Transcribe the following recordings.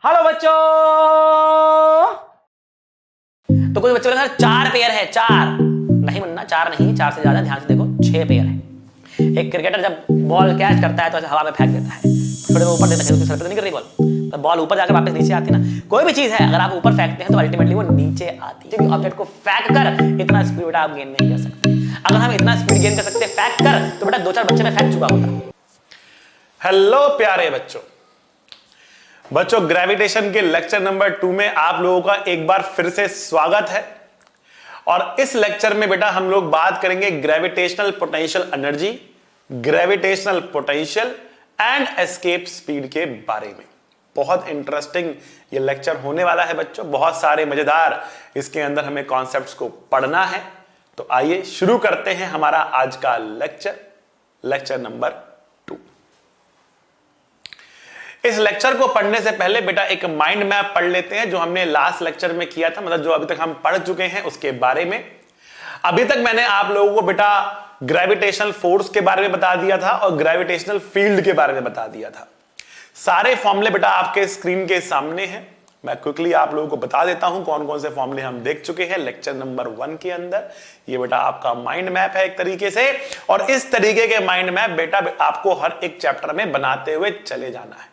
Hello बच्चों। तो कुछ बच्चों के चार पेयर है, चार नहीं मुन्ना, चार नहीं, चार से ज्यादा, ध्यान से देखो, 6 पेयर है। एक क्रिकेटर जब बॉल कैच करता है तो ऐसे हवा में फेंक देता है, थोड़े ऊपर देता है, उसके सर पे तो नहीं कर रही बॉल, तो बॉल ऊपर जाकर वापस नीचे आती है ना। कोई भी चीज है अगर आप ऊपर फेंकते हैं तो अल्टीमेटली वो नीचे आती है, क्योंकि ऑब्जेक्ट को फेंक कर इतना स्पीड बेटा आप गेन नहीं कर सकते। अगर हम इतना स्पीड गेन कर सकते फेंक कर, तो बेटा 2-4 बच्चे में फेंक चुका होता। हेलो प्यारे बच्चों, ग्रेविटेशन के लेक्चर नंबर 2 में आप लोगों का एक बार फिर से स्वागत है। और इस लेक्चर में बेटा हम लोग बात करेंगे gravitational potential energy, gravitational potential and escape speed के बारे में। बहुत इंटरेस्टिंग ये लेक्चर होने वाला है बच्चों, बहुत सारे मजेदार इसके अंदर हमें कॉन्सेप्ट्स को पढ़ना है। तो आइए शुरू करते हैं हमारा आज का लेक्चर नंबर 2। इस लेक्चर को पढ़ने से पहले बेटा एक माइंड मैप पढ़ लेते हैं जो हमने लास्ट लेक्चर में किया था, मतलब जो अभी तक हम पढ़ चुके हैं उसके बारे में। अभी तक मैंने आप लोगों को बेटा ग्रेविटेशनल फोर्स के बारे में बता दिया था और ग्रेविटेशनल फील्ड के बारे में बता दिया था। सारे फॉर्मूले बेटा आपके स्क्रीन के सामने हैं। मैं क्विकली आप लोगों को बता देता हूं कौन कौन से फॉर्मूले हम देख चुके हैं लेक्चर नंबर 1 के अंदर। ये बेटा आपका माइंड मैप है एक तरीके से, और इस तरीके के माइंड मैप बेटा आपको हर एक चैप्टर में बनाते हुए चले जाना है,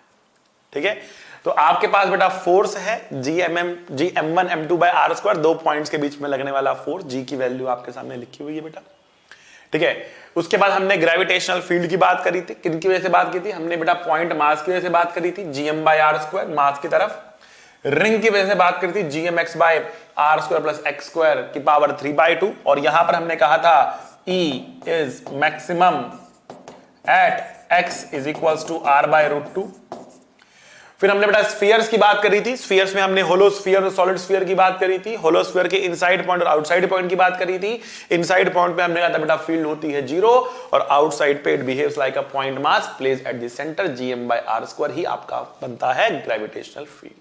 ठीक है। तो आपके पास बेटा फोर्स है Gm1 m2/r², 2 पॉइंट्स के बीच में लगने वाला फोर्स, G की वैल्यू आपके सामने लिखी हुई है बेटा, ठीक है। उसके बाद हमने ग्रेविटेशनल फील्ड की बात करी थी, किन की वजह से बात की थी हमने बेटा, पॉइंट मास की वजह से बात करी थी, Gm/r² मास की तरफ। रिंग की वजह से बात करी थी Gmx/r² + x² की पावर 3/2, और यहां पर हमने कहा था E is maximum at x = r/√2। फिर हमने बेटा स्फीयर्स की बात करी थी, स्फीयर्स में हमने होलोस्फीयर और सॉलिड स्फीयर की बात करी थी, होलोस्फीयर के इनसाइड पॉइंट और आउटसाइड पॉइंट की बात करी थी। इनसाइड पॉइंट पे हमने कहा था बेटा फील्ड होती है 0, और आउटसाइड पे it behaves like a point mass placed at the centre, Gm/r² ही आपका बनता है ग्रेविटेशनल फील्ड।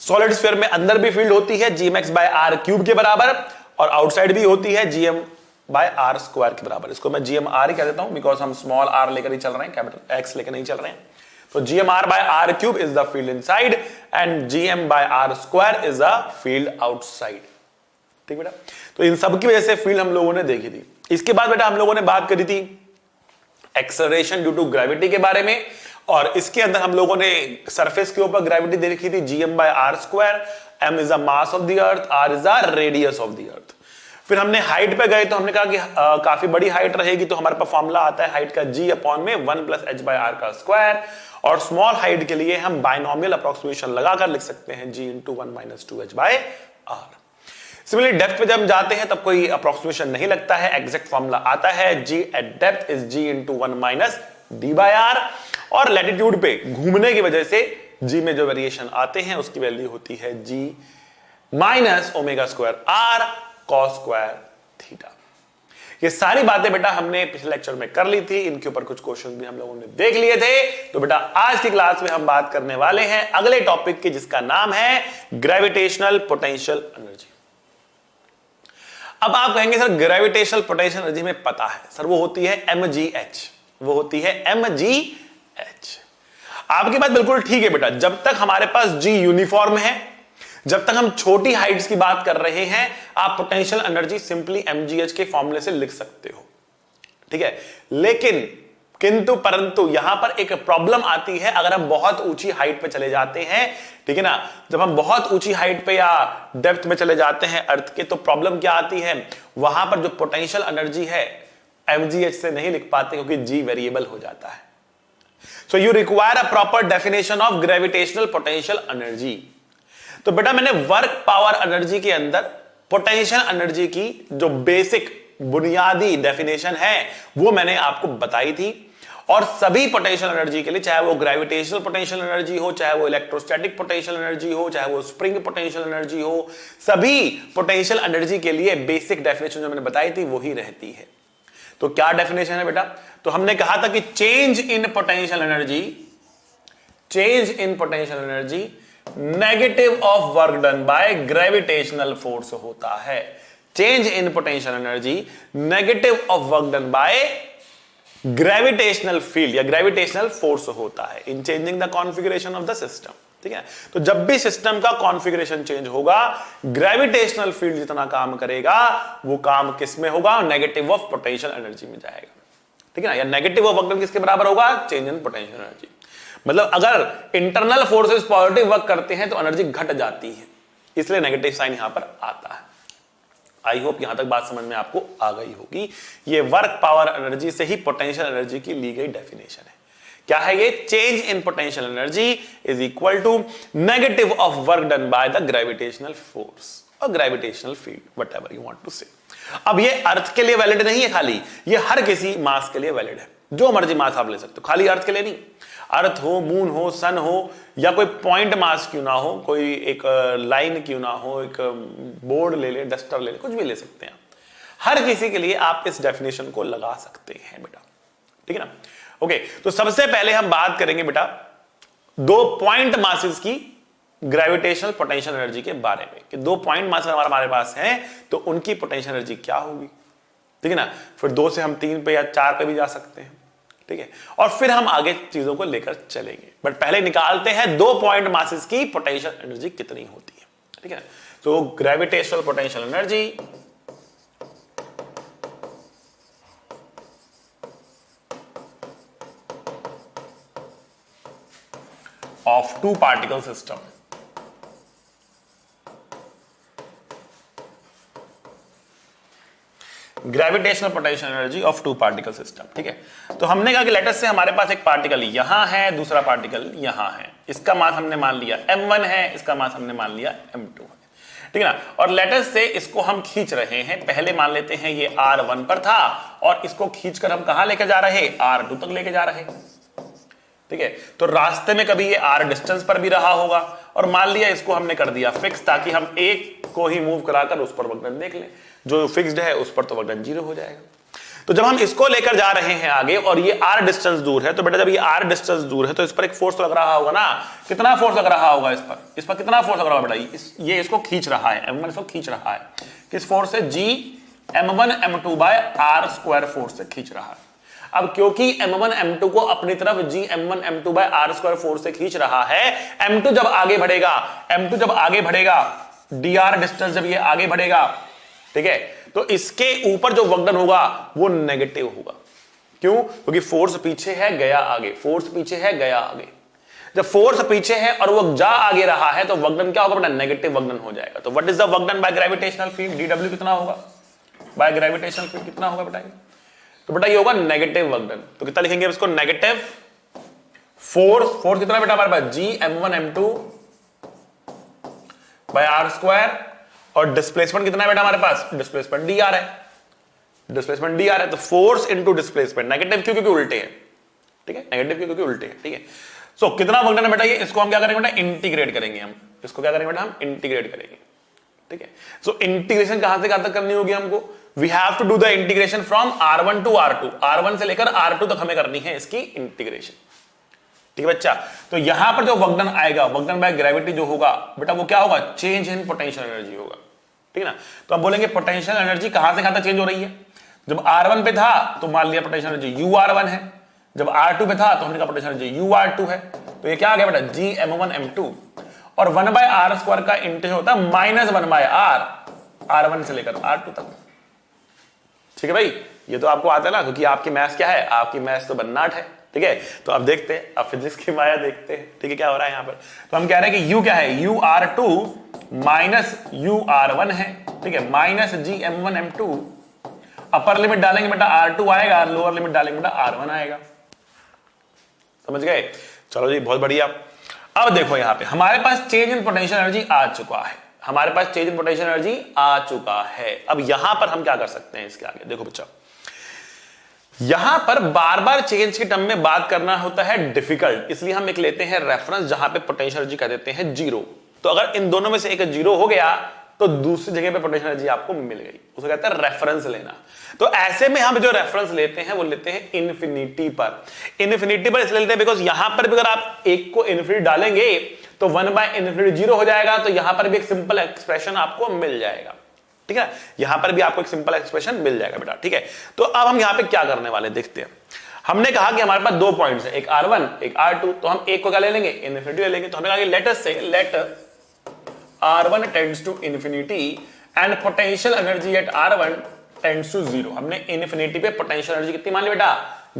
सॉलिड स्फीयर में अंदर भी फील्ड होती है Gmx/r³ के बराबर, और आउटसाइड भी होती है Gm/r² के बराबर। इसको मैं Gmr ही कह देता हूं बिकॉज हम स्मॉल r लेकर ही चल रहे हैं, कैपिटल X लेकर नहीं चल रहे हैं। तो Gmr/r³ is the field inside and Gm/r² is the field outside, ठीक बेटा। तो इन सब की वजह से फील्ड हम लोगों ने देखी थी। इसके बाद बेटा हम लोगों ने बात करी थी एक्सेलरेशन ड्यू टू ग्रेविटी के बारे में, और इसके अंदर हम लोगों ने सरफेस के ऊपर ग्रेविटी देखी थी Gm/r², m is the mass of the earth, r is the radius of the earth। फिर हमने हाइट पे गए तो हमने कहा कि काफी बड़ी हाइट रहेगी, तो हमारे पास फॉर्मूला आता है हाइट का G/1 + h/r², और स्मॉल हाइट के लिए हम बाइनोमियल अप्रोक्सीमेशन लगाकर लिख सकते हैं G × 1 - 2h/r। सिमिलरली डेप्थ पे जब हम जाते हैं तब कोई अप्रोक्सीमेशन नहीं लगता है, एग्जैक्ट फॉर्मूला आता है G at depth is G × 1 - d/r, और लैटिट्यूड पे घूमने की वजह से G में जो वेरिएशन आते हैं उसकी वैल्यू होती है G - ω²r cos²θ। ये सारी बातें बेटा हमने पिछले लेक्चर में कर ली थी, इनके ऊपर कुछ क्वेश्चन भी हम लोगों ने देख लिए थे। तो बेटा आज की क्लास में हम बात करने वाले हैं अगले टॉपिक की, जिसका नाम है ग्रेविटेशनल पोटेंशियल एनर्जी। अब आप कहेंगे सर ग्रेविटेशनल पोटेंशियल एनर्जी में पता है सर, वो होती है mgh, वो होती है mgh। आपकी बात बिल्कुल ठीक है बेटा, जब तक हमारे पास G यूनिफॉर्म है, जब तक हम छोटी हाइट्स की बात कर रहे हैं, आप पोटेंशियल एनर्जी सिंपली mgh के फॉर्मूले से लिख सकते हो, ठीक है। लेकिन किंतु परंतु यहां पर एक प्रॉब्लम आती है अगर हम बहुत ऊंची हाइट पे चले जाते हैं, ठीक है ना। जब हम बहुत ऊंची हाइट पे या डेप्थ में चले जाते हैं अर्थ के, तो प्रॉब्लम क्या आती है, वहां पर जो पोटेंशियल एनर्जी है mgh से नहीं लिख पाते क्योंकि G वेरिएबल हो जाता है। So you require a proper definition of gravitational potential energy. तो बेटा मैंने वर्क पावर एनर्जी के अंदर पोटेंशियल एनर्जी की जो बेसिक बुनियादी डेफिनेशन है वो मैंने आपको बताई थी, और सभी पोटेंशियल एनर्जी के लिए, चाहे वो ग्रेविटेशनल पोटेंशियल एनर्जी हो, चाहे वो इलेक्ट्रोस्टैटिक पोटेंशियल एनर्जी हो, चाहे वो स्प्रिंग पोटेंशियल एनर्जी हो, सभी पोटेंशियल एनर्जी के लिए बेसिक डेफिनेशन जो मैंने बताई थी वही रहती है। तो क्या डेफिनेशन है बेटा, तो हमने कहा था कि change in potential energy negative of work done by gravitational force होता है। Change in potential energy negative of work done by gravitational field या ग्रेविटेशनल फोर्स होता है इन changing the configuration of the system, ठीक है। तो जब भी सिस्टम का कॉन्फ़िगरेशन चेंज होगा, ग्रेविटेशनल फील्ड जितना काम करेगा वो काम किस में होगा, नेगेटिव ऑफ पोटेंशियल एनर्जी में जाएगा, ठीक है ना। या नेगेटिव ऑफ वर्क डन किसके बराबर होगा, चेंज इन पोटेंशियल एनर्जी। मतलब अगर इंटरनल फोर्सेस पॉजिटिव वर्क करते हैं तो एनर्जी घट जाती है, इसलिए नेगेटिव साइन यहां पर आता है। आई होप यहां तक बात समझ में आपको आ गई होगी। ये वर्क पावर एनर्जी से ही पोटेंशियल एनर्जी की ली गई डेफिनेशन है। क्या है ये, change in potential energy is equal to negative of work done by the gravitational force और gravitational field, whatever you want to say. अब ये अर्थ के लिए वैलिड नहीं है खाली, ये हर किसी मास के लिए वैलिड है। जो मर्जी मास आप ले सकते हो, खाली अर्थ के लिए नहीं। अर्थ हो, मून हो, सन हो, या कोई पॉइंट मास क्यों ना हो, कोई एक लाइन क्यों ना हो, एक बोर्ड ले ले, डस्टर ले ले, कुछ भी ले सकते हैं आप। हर किसी के लिए आप इस डेफिनेशन को लगा सकते हैं बेटा, ठीक है ना। ओके, तो सबसे पहले हम बात करेंगे बेटा दो पॉइंट मासेस की ग्रेविटेशनल पोटेंशियल एनर्जी के बारे में, कि दो पॉइंट मास हमारे पास हैं तो उनकी पोटेंशियल एनर्जी क्या होगी, ठीक है ना। फिर 2 से हम 3 पे या 4 पे भी जा सकते हैं, ठीक है। और फिर हम आगे चीजों को लेकर चलेंगे, बट पहले निकालते हैं दो पॉइंट मासेस की पोटेंशियल एनर्जी कितनी होती है, ठीक है। तो gravitational potential energy of two particle system, gravitational potential energy of two particle system, ठीक है। तो हमने कहा कि लेटर से हमारे पास एक पार्टिकल यहां है, दूसरा पार्टिकल यहां है, इसका मास हमने मान लिया m1 है, इसका मास हमने मान लिया m2 है, ठीक है ना। और लेटर से इसको हम खींच रहे हैं, पहले मान लेते हैं ये r1 पर था और इसको खींचकर हम कहां लेके जा रहे, r2 तक लेके जा रहे, ठीक है। तो रास्ते में कभी ये r डिस्टेंस पर भी रहा होगा और मान लिया इसको हमने कर दिया फिक्स, ताकि हम एक को ही मूव कराकर उस पर वर्क डन देख लें, जो फिक्स्ड है उस पर तो वर्क डन 0 हो जाएगा। तो जब हम इसको लेकर जा रहे हैं आगे और ये r डिस्टेंस दूर है, तो बेटा जब ये r डिस्टेंस दूर है तो इस पर एक फोर्स लग रहा होगा ना, कितना फोर्स लग रहा होगा इस पर कितना फोर्स लग रहा होगा बेटा, ये इसको खींच रहा है, m1 इसको खींच रहा है, किस फोर्स से, g m1 m2 by r square force से खींच रहा है। अब क्योंकि m1 m2 को अपनी तरफ g m1 m2 by r square force से खींच रहा है, m2 जब आगे बढ़ेगा, dr डिस्टेंस जब ये आगे बढ़ेगा, ठीक है, तो इसके ऊपर जो वर्क डन होगा वो नेगेटिव होगा। क्यों, क्योंकि फोर्स पीछे है गया आगे, फोर्स पीछे है गया आगे। जब फोर्स पीछे है और वो जा आगे रहा है तो वर्क डन क्या होगा बेटा, नेगेटिव वर्क डन हो जाएगा। तो what is the work done by gravitational field, dw कितना होगा, बाय ग्रेविटेशनल फील्ड कितना होगा बेटा, तो बेटा ये होगा नेगेटिव वर्क डन। तो कितना लिखेंगे इसको, नेगेटिव फोर्स कितना बेटा हमारे पास, g m1 m2 by r square, और डिस्प्लेसमेंट कितना है बेटा हमारे पास, डिस्प्लेसमेंट dr है, डिस्प्लेसमेंट dr है। तो फोर्स इनटू डिस्प्लेसमेंट, नेगेटिव क्यों, क्योंकि उल्टे हैं, ठीक है, नेगेटिव क्यों, क्योंकि उल्टे हैं, ठीक है। सो कितना वर्क डन है बेटा ये, इसको हम क्या करेंगे बेटा, इंटीग्रेट करेंगे, हम इसको क्या करेंगे बेटा, हम इंटीग्रेट करेंगे, ठीक है। सो इंटीग्रेशन कहां से कहां तक करनी होगी हमको, we have to do the integration from r1 to r2, r1 से लेकर r2 तक हमें करनी है इसकी इंटीग्रेशन, ठीक है बच्चा। तो यहां पर जो वर्क डन आएगा, वर्क डन बाय ग्रेविटी जो होगा बेटा, वो क्या होगा, चेंज इन पोटेंशियल एनर्जी होगा, ठीक है ना। तो हम बोलेंगे पोटेंशियल एनर्जी कहां से कहां तक चेंज हो रही है, जब r1 पे था तो मान लिया पोटेंशियल एनर्जी ur1 है, जब r2 पे था तो हमने कहा पोटेंशियल एनर्जी ur2 है। तो ये क्या आ गया बेटा, g m1 m2, और 1/r स्क्वायर का इंटीग्रेशन होता है -1/r, r1 से लेकर r2 तक, ठीक है भाई। ये तो आपको आता है ना, क्योंकि आपकी मैथ्स क्या है, आपकी मैथ्स तो बन्नाट है, ठीक है। तो अब देखते हैं, अब फिजिक्स की माया देखते हैं, ठीक है, क्या हो रहा है यहाँ पर। तो हम कह रहे हैं कि u क्या है, ur2 माइनस ur1 है, ठीक है, minus g m1 m2, upper limit डालेंगे बेटा r2 आएगा, लोअर लिमिट डालेंगे बेटा r1 आएगा, समझ गए। चलो जी, बहुत बढ़िया। अब देखो यहाँ पे हमारे पास चेंज इन पोटेंशियल एनर्जी आ चुका है, हमारे पास चेंज इन पोटेंशियल एनर्जी आ चुका है। अब यहां पर हम क्या कर सकते हैं इसके आगे, देखो बच्चा, यहां पर बार बार चेंज के टर्म में बात करना होता है डिफिकल्ट, इसलिए हम एक लेते हैं रेफरेंस जहां पे पोटेंशियल एनर्जी कह देते हैं 0। तो अगर इन दोनों में से एक 0 हो गया तो दूसरी जगह पे पोटेंशियल एनर्जी आपको मिल गई, उसको कहते हैं रेफरेंस लेना। तो ऐसे में हम जो रेफरेंस लेते हैं वो लेते हैं इन्फिनिटी पर। इन्फिनिटी पर इसलिए लेते हैं बिकॉज यहां पर भी अगर आप एक को इन्फिनिटी डालेंगे तो 1/∞ 0 हो जाएगा, तो यहां पर भी एक सिंपल एक्सप्रेशन आपको मिल जाएगा, ठीक है। यहां पर भी आपको एक सिंपल एक्सप्रेशन मिल जाएगा बेटा, ठीक है। तो अब हम यहां पे क्या करने वाले देखते हैं। हमने कहा कि हमारे पास दो पॉइंट्स है, एक R1 एक R2, तो हम एक को क्या ले लेंगे, इन्फिनिटी ले लेंगे। तो हमने कहा कि let us say let R1 tends to infinity and potential energy at R1 tends to 0। हमने इन्फिनिटी पे पोटेंशियल एनर्जी कितनी मान ली बेटा,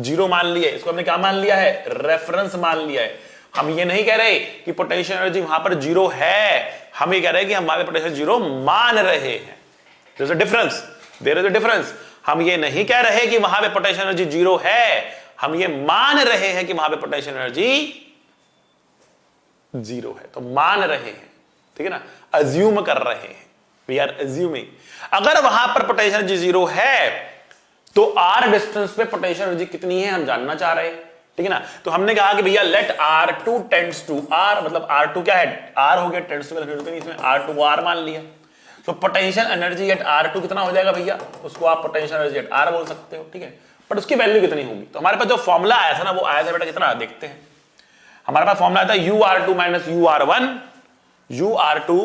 0 मान ली है। इसको हमने क्या मान लिया है, रेफरेंस मान लिया है। हम ये नहीं कह रहे कि पोटेंशियल एनर्जी वहां पर 0 है, हम ये कह रहे हैं कि हमारे पोटेंशियल 0 मान रहे हैं। There is a difference, there is a difference. हम ये नहीं कह रहे कि वहां पे पोटेंशियल एनर्जी 0 है, हम ये मान रहे हैं कि वहां पे पोटेंशियल एनर्जी 0 है। तो मान रहे हैं, ठीक है ना, अज्यूम कर रहे हैं, वी आर अज्यूमिंग। अगर वहां पर पोटेंशियल एनर्जी 0 है तो r डिस्टेंस पे पोटेंशियल एनर्जी कितनी है हम जानना चाह रहे हैं, ठीक है ना। तो हमने कहा कि भैया late R2 tends to R, मतलब R2 क्या है, R हो गया, टेंड्स टू इसमें R2 मान लिया। तो पोटेंशियल एनर्जी एट R2 कितना हो जाएगा भैया, उसको आप पोटेंशियल एनर्जी एट R बोल सकते हो, ठीक है। बट उसकी वैल्यू कितनी होगी, तो हमारे पास जो फॉर्मूला आया था ना, वो आया था बेटा कितना, देखते हैं। हमारे पास फॉर्मूला आया था UR2 minus UR1, UR2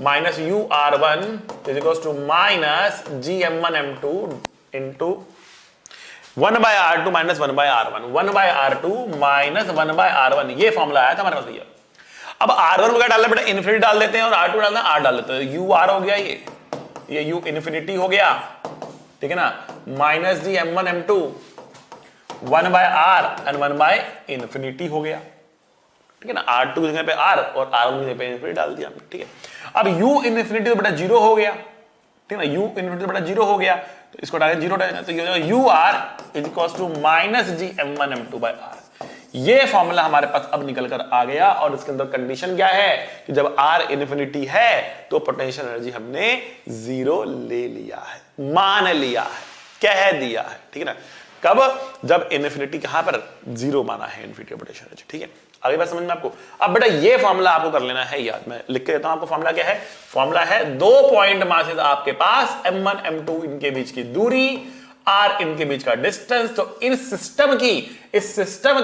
minus UR1 is equal to minus GM1M2 into 1 by R2 minus 1 by R1, 1 by R2 minus 1 by R1, ये फॉर्मूला आया था हमारे पास भैया। अब R1 को क्या डालना बेटा, इन्फिनिटी डाल देते हैं, और R2 डालना R डाल देते हैं। UR हो गया, ये U इन्फिनिटी हो गया, ठीक है ना, minus GM1M2 1 by R and 1 by infinity हो गया, ठीक है ना। R2 की जगह पे R और R1 की जगह पे इन्फिनिटी डाल दिया हमने, ठीक है। अब U इन्फिनिटी तो बेटा 0 हो गया, ठीक है ना, U इन्फिनिटी तो बेटा 0 हो गया, तो इसको डालें 0 डालें तो ये हो जाएगा UR is equal to minus GM1M2 by R। ये फॉर्मूला हमारे पास अब निकल कर आ गया, और इसके अंदर कंडीशन क्या है कि जब R इन्फिनिटी है तो पोटेंशियल एनर्जी हमने 0 ले लिया है, मान लिया है, कह दिया है, ठीक है ना। कब, जब इन्फिनिटी कहां पर 0 माना है, इन्फिनिटी पोटेंशियल एनर्जी, ठीक है। आगे बात समझ में आपको। अब बेटा ये फॉर्मूला आपको कर लेना है याद, मैं लिख के देता हूं आपको। फॉर्मूला क्या है, फॉर्मूला है 2 पॉइंट मासेस आपके पास, M1 M2 इनके बीच की दूरी, R इनके बीच का डिस्टेंस। तो इस सिस्टम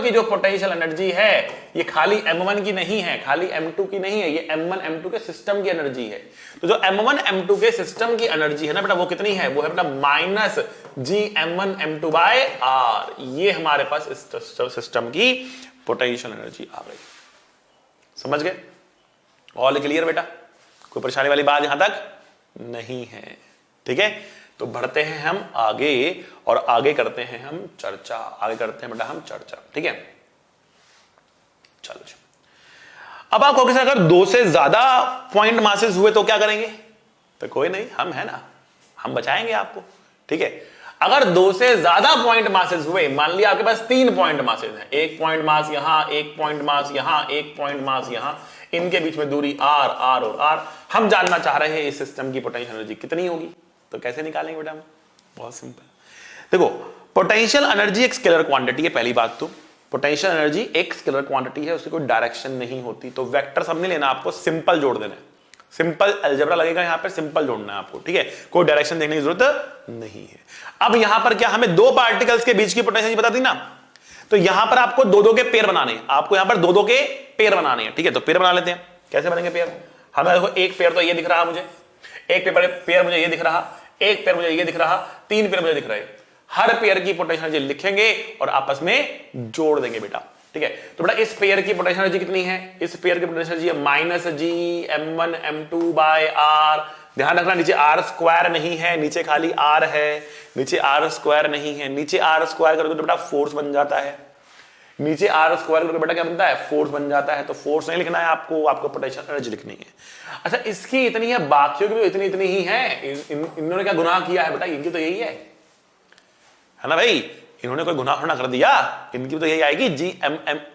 की जो पोटेंशियल एनर्जी है ये खाली M1 की नहीं है, खाली M2 की नहीं है, ये M1 M2 के सिस्टम की एनर्जी है। तो जो M1 M2 के सिस्टम की एनर्जी है ना बेटा, वो कितनी है, वो है बेटा minus GM1 M2 by R। ये हमारे पास इस सिस्टम की पोटेंशियल एनर्जी आ गई, समझ गए, ऑल क्लियर बेटा, कोई परेशानी वाली बात यहां तक नहीं है, ठीक है। तो बढ़ते हैं हम आगे, और आगे करते हैं हम चर्चा, आगे करते हैं बेटा हम चर्चा, ठीक है। चलो अब आपको अगर 2 से ज्यादा पॉइंट मासेस हुए तो क्या करेंगे, तो कोई नहीं, हम है ना, हम बचाएंगे आपको, ठीक है। अगर 2 से ज्यादा पॉइंट मासेस हुए, मान लिया आपके पास 3 पॉइंट मासेस हैं, 1 पॉइंट मास यहां, 1 पॉइंट मास यहां, 1 पॉइंट मास यहां, इनके बीच में दूरी R और R, हम जानना चाह रहे हैं इस सिस्टम की पोटेंशियल एनर्जी कितनी होगी। तो कैसे निकालेंगे बेटा हम, बहुत सिंपल। देखो पोटेंशियल एनर्जी एक स्केलर क्वांटिटी है, पहली बात तो पोटेंशियल एनर्जी एक स्केलर क्वांटिटी है, उसकी कोई डायरेक्शन नहीं होती। तो वेक्टर सब नहीं लेना, आपको सिंपल जोड़ देना है, सिंपल अलजेब्रा लगेगा यहां पर, सिंपल जोड़ना है आपको, ठीक है, कोई डायरेक्शन देखने की जरूरत नहीं है। अब यहां पर क्या, हमें 2 पार्टिकल्स के बीच की पोटेंशियल बता दी ना, तो यहां पर आपको 2-2 के पेयर बनाने हैं, आपको यहां पर 2-2 के पेयर बनाने हैं, ठीक है। तो पेयर बना लेते हैं, कैसे बनेंगे पेयर, हमें देखो एक पेयर तो ये दिख रहा मुझे, एक पेयर मुझे ये दिख रहा, एक पेयर मुझे ये दिख रहा, 3 पेयर मुझे दिख रहे। हर पेयर की पोटेंशियल एनर्जी लिखेंगे और आपस में जोड़ देंगे बेटा, ठीक है। तो बेटा इस पेयर की पोटेंशियल एनर्जी कितनी है, इस पेयर की पोटेंशियल एनर्जी है minus GM1 M2 by R। ध्यान रखना नीचे R स्क्वायर नहीं है, नीचे खाली R है, नीचे R स्क्वायर नहीं है, नीचे R स्क्वायर करोगे तो बेटा फोर्स बन जाता है, नीचे R स्क्वायर करोगे बेटा क्या बनता है, फोर्स बन जाता है। तो फोर्स नहीं लिखना है आपको, आपको पोटेंशियल एनर्जी लिखनी है। अच्छा इसकी इतनी है, बाकियों की भी इतनी इतनी ही है, इन्होंने क्या गुनाह किया है बेटा, इनकी तो यही है ना भाई, इन्होंने कोई गुनाह ना कर दिया, इनकी भी तो यही आएगी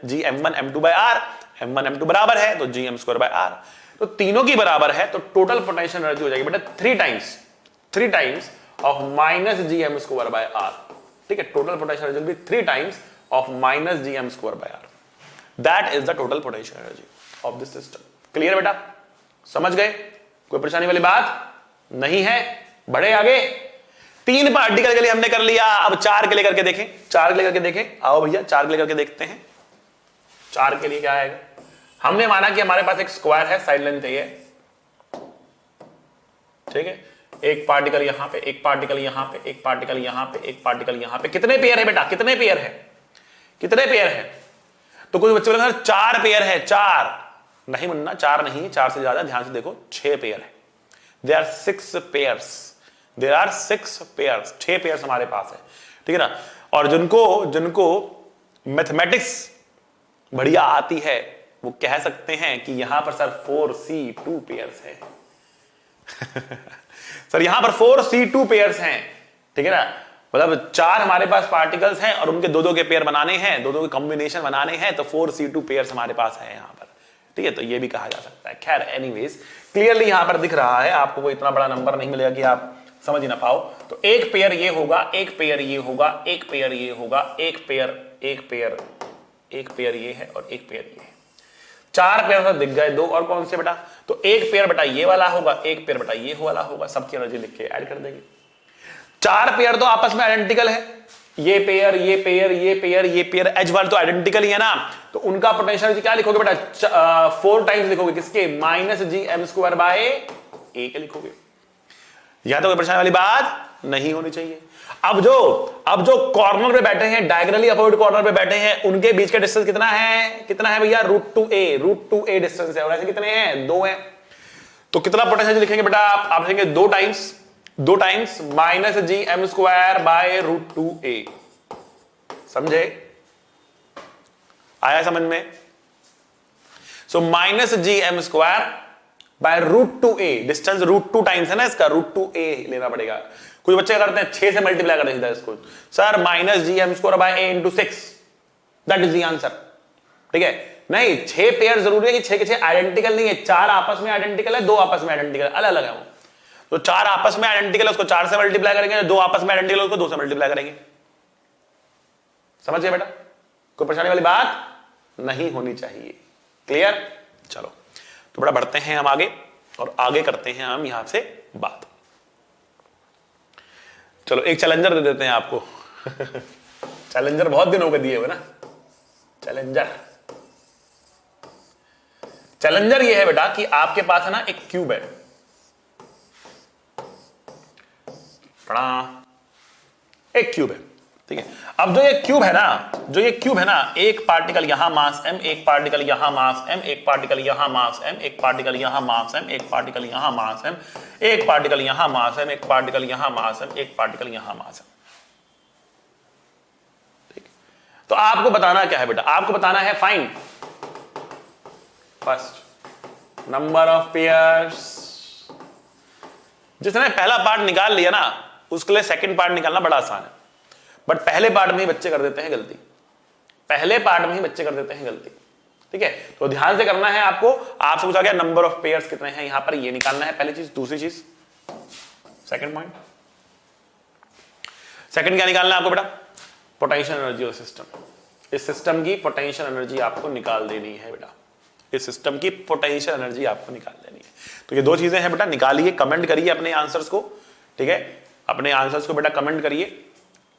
GM1 M2 by R, M1 M2 बराबर है तो GM स्क्वायर बाय R, तो तीनों की बराबर है, तो टोटल पोटेंशियल एनर्जी हो जाएगी बेटा 3 times of minus GM square by R, ठीक है। Total potential energy will be 3 times of minus GM square by R, that is the total potential energy of this system. Clear बेटा, समझ गए, कोई परेशानी वाली बात नहीं है। बढ़े आगे, 3 पार्टिकल के लिए हमने कर लिया, अब 4 के लिए करके देखें, 4 के लिए करके देखें, आओ भैया 4 के लिए करके देखते हैं। 4 के लिए क्या आएगा, हमने माना कि हमारे पास एक स्क्वायर है, साइड लेंथ है, ठीक है, एक पार्टिकल यहां पे, एक पार्टिकल यहां पे, एक पार्टिकल यहां पे, एक पार्टिकल यहां पे। कितने पेयर है बेटा, कितने पेयर है, कितने पेयर है? तो कुछ बच्चे बोलेंगे 4 पेयर है, 4 नहीं मुन्ना, 4 नहीं, 4 से ज्यादा, ध्यान से देखो 6 पेयर है। There are 6 pairs, there are 6 pairs, 6 pairs हमारे पास है, ठीक है ना। और जिनको मैथमेटिक्स बढ़िया आती है वो कह सकते हैं कि यहां पर सर 4C2 पेयर्स है सर यहां पर 4C2 पेयर्स हैं, ठीक है ना। मतलब 4 हमारे पास पार्टिकल्स हैं और उनके 2-2 के पेयर बनाने हैं, 2-2 के कॉम्बिनेशन बनाने हैं, तो 4C2 पेयर्स हमारे पास है यहां पर, ठीक है। तो ये भी कहा जा सकता है। खैर एनीवेज क्लियरली यहां पर दिख रहा है, आपको कोई इतना बड़ा नंबर नहीं मिलेगा कि आप समझ ही ना पाओ। तो एक पेयर ये होगा, एक पेयर ये होगा, एक पेयर ये होगा, एक पेयर, एक पेयर, एक पेयर ये है और एक पेयर ये है। 4 पेयर तो दिख गए, 2 और कौन से बेटा? तो एक पेयर बेटा ये वाला होगा, एक पेयर बेटा ये वाला होगा, सबकी एनर्जी लिख के ऐड कर देंगे। 4 पेयर तो आपस में आइडेंटिकल है, ये पेयर, ये पेयर, ये पेयर, ये पेयर, एच वाले तो आइडेंटिकल ही है ना, तो उनका पोटेंशियल एनर्जी क्या लिखोगे बेटा? 4 टाइम्स लिखोगे, किसके? -gm² के लिखोगे। यहां तो कोई परेशानी वाली बात नहीं होनी चाहिए। अब जो कॉर्नर पे बैठे हैं, डायगोनली अपोजिट कॉर्नर पे बैठे हैं, उनके बीच का डिस्टेंस कितना है? कितना है भैया? √2a डिस्टेंस है, और ऐसे कितने हैं? 2 हैं। तो कितना पोटेंशियल लिखेंगे बेटा? आप लिखेंगे 2 टाइम्स -gm²/√2a। समझे? आया समझ में? सो -gm²/√2a, डिस्टेंस √2 टाइम्स है ना इसका, √2a लेना पड़ेगा। कुछ बच्चे करते हैं 6 से मल्टीप्लाई कर देते हैं इसको, sir -gm²/a × 6, that is the answer, ठीक है। नहीं, 6 पेयर जरूरी है कि 6 के 6 आइडेंटिकल नहीं है, 4 आपस में आइडेंटिकल है, 2 आपस में आइडेंटिकल, अलग अलग है वो। तो 4 आपस में आइडेंटिकल है, उसको 4 से मल्टीप्लाई करेंगे, 2 आपस में आइडेंटिकल है, उसको 2 से मल्टीप्लाई करेंगे। समझ गए बेटा? कोई परेशानी वाली बात नहीं होनी चाहिए। क्लियर? चलो तो बड़ा बढ़ते हैं हम आगे, और आगे करते हैं हम यहां से बात। चलो एक चैलेंजर दे देते हैं आपको चैलेंजर बहुत दिन हो गए दिए हुए ना। चैलेंजर ये है बेटा कि आपके पास है ना एक क्यूब है, एक क्यूब है, ठीक है। अब जो ये क्यूब है ना, एक पार्टिकल यहां मास m, एक पार्टिकल यहां मास m, एक पार्टिकल यहां मास m, एक पार्टिकल यहां मास m, एक पार्टिकल यहां मास m, एक पार्टिकल यहां मास m, एक पार्टिकल यहां मास m, एक पार्टिकल यहां मास m, ठीक। तो आपको बताना क्या है बेटा? आपको बताना है find first number of pairs. जिसने पहला पार्ट निकाल लिया ना, उसके लिए सेकंड पार्ट निकालना बड़ा आसान है, बट पहले पार्ट में ही बच्चे कर देते हैं गलती, ठीक है। तो ध्यान से करना है आपको। आपसे पूछा गया नंबर ऑफ पेयर्स कितने हैं, यहां पर ये निकालना है पहली चीज। दूसरी चीज, सेकंड पॉइंट, सेकंड क्या निकालना है आपको बेटा? Potential energy of system. इस सिस्टम की पोटेंशियल एनर्जी आपको निकाल देनी है बेटा, इस सिस्टम की पोटेंशियल एनर्जी आपको निकाल देनी है। तो ये 2 चीजें हैं बेटा, निकालिए, कमेंट करिए अपने आंसर्स को, ठीक है। अपने आंसर्स को बेटा कमेंट करिए,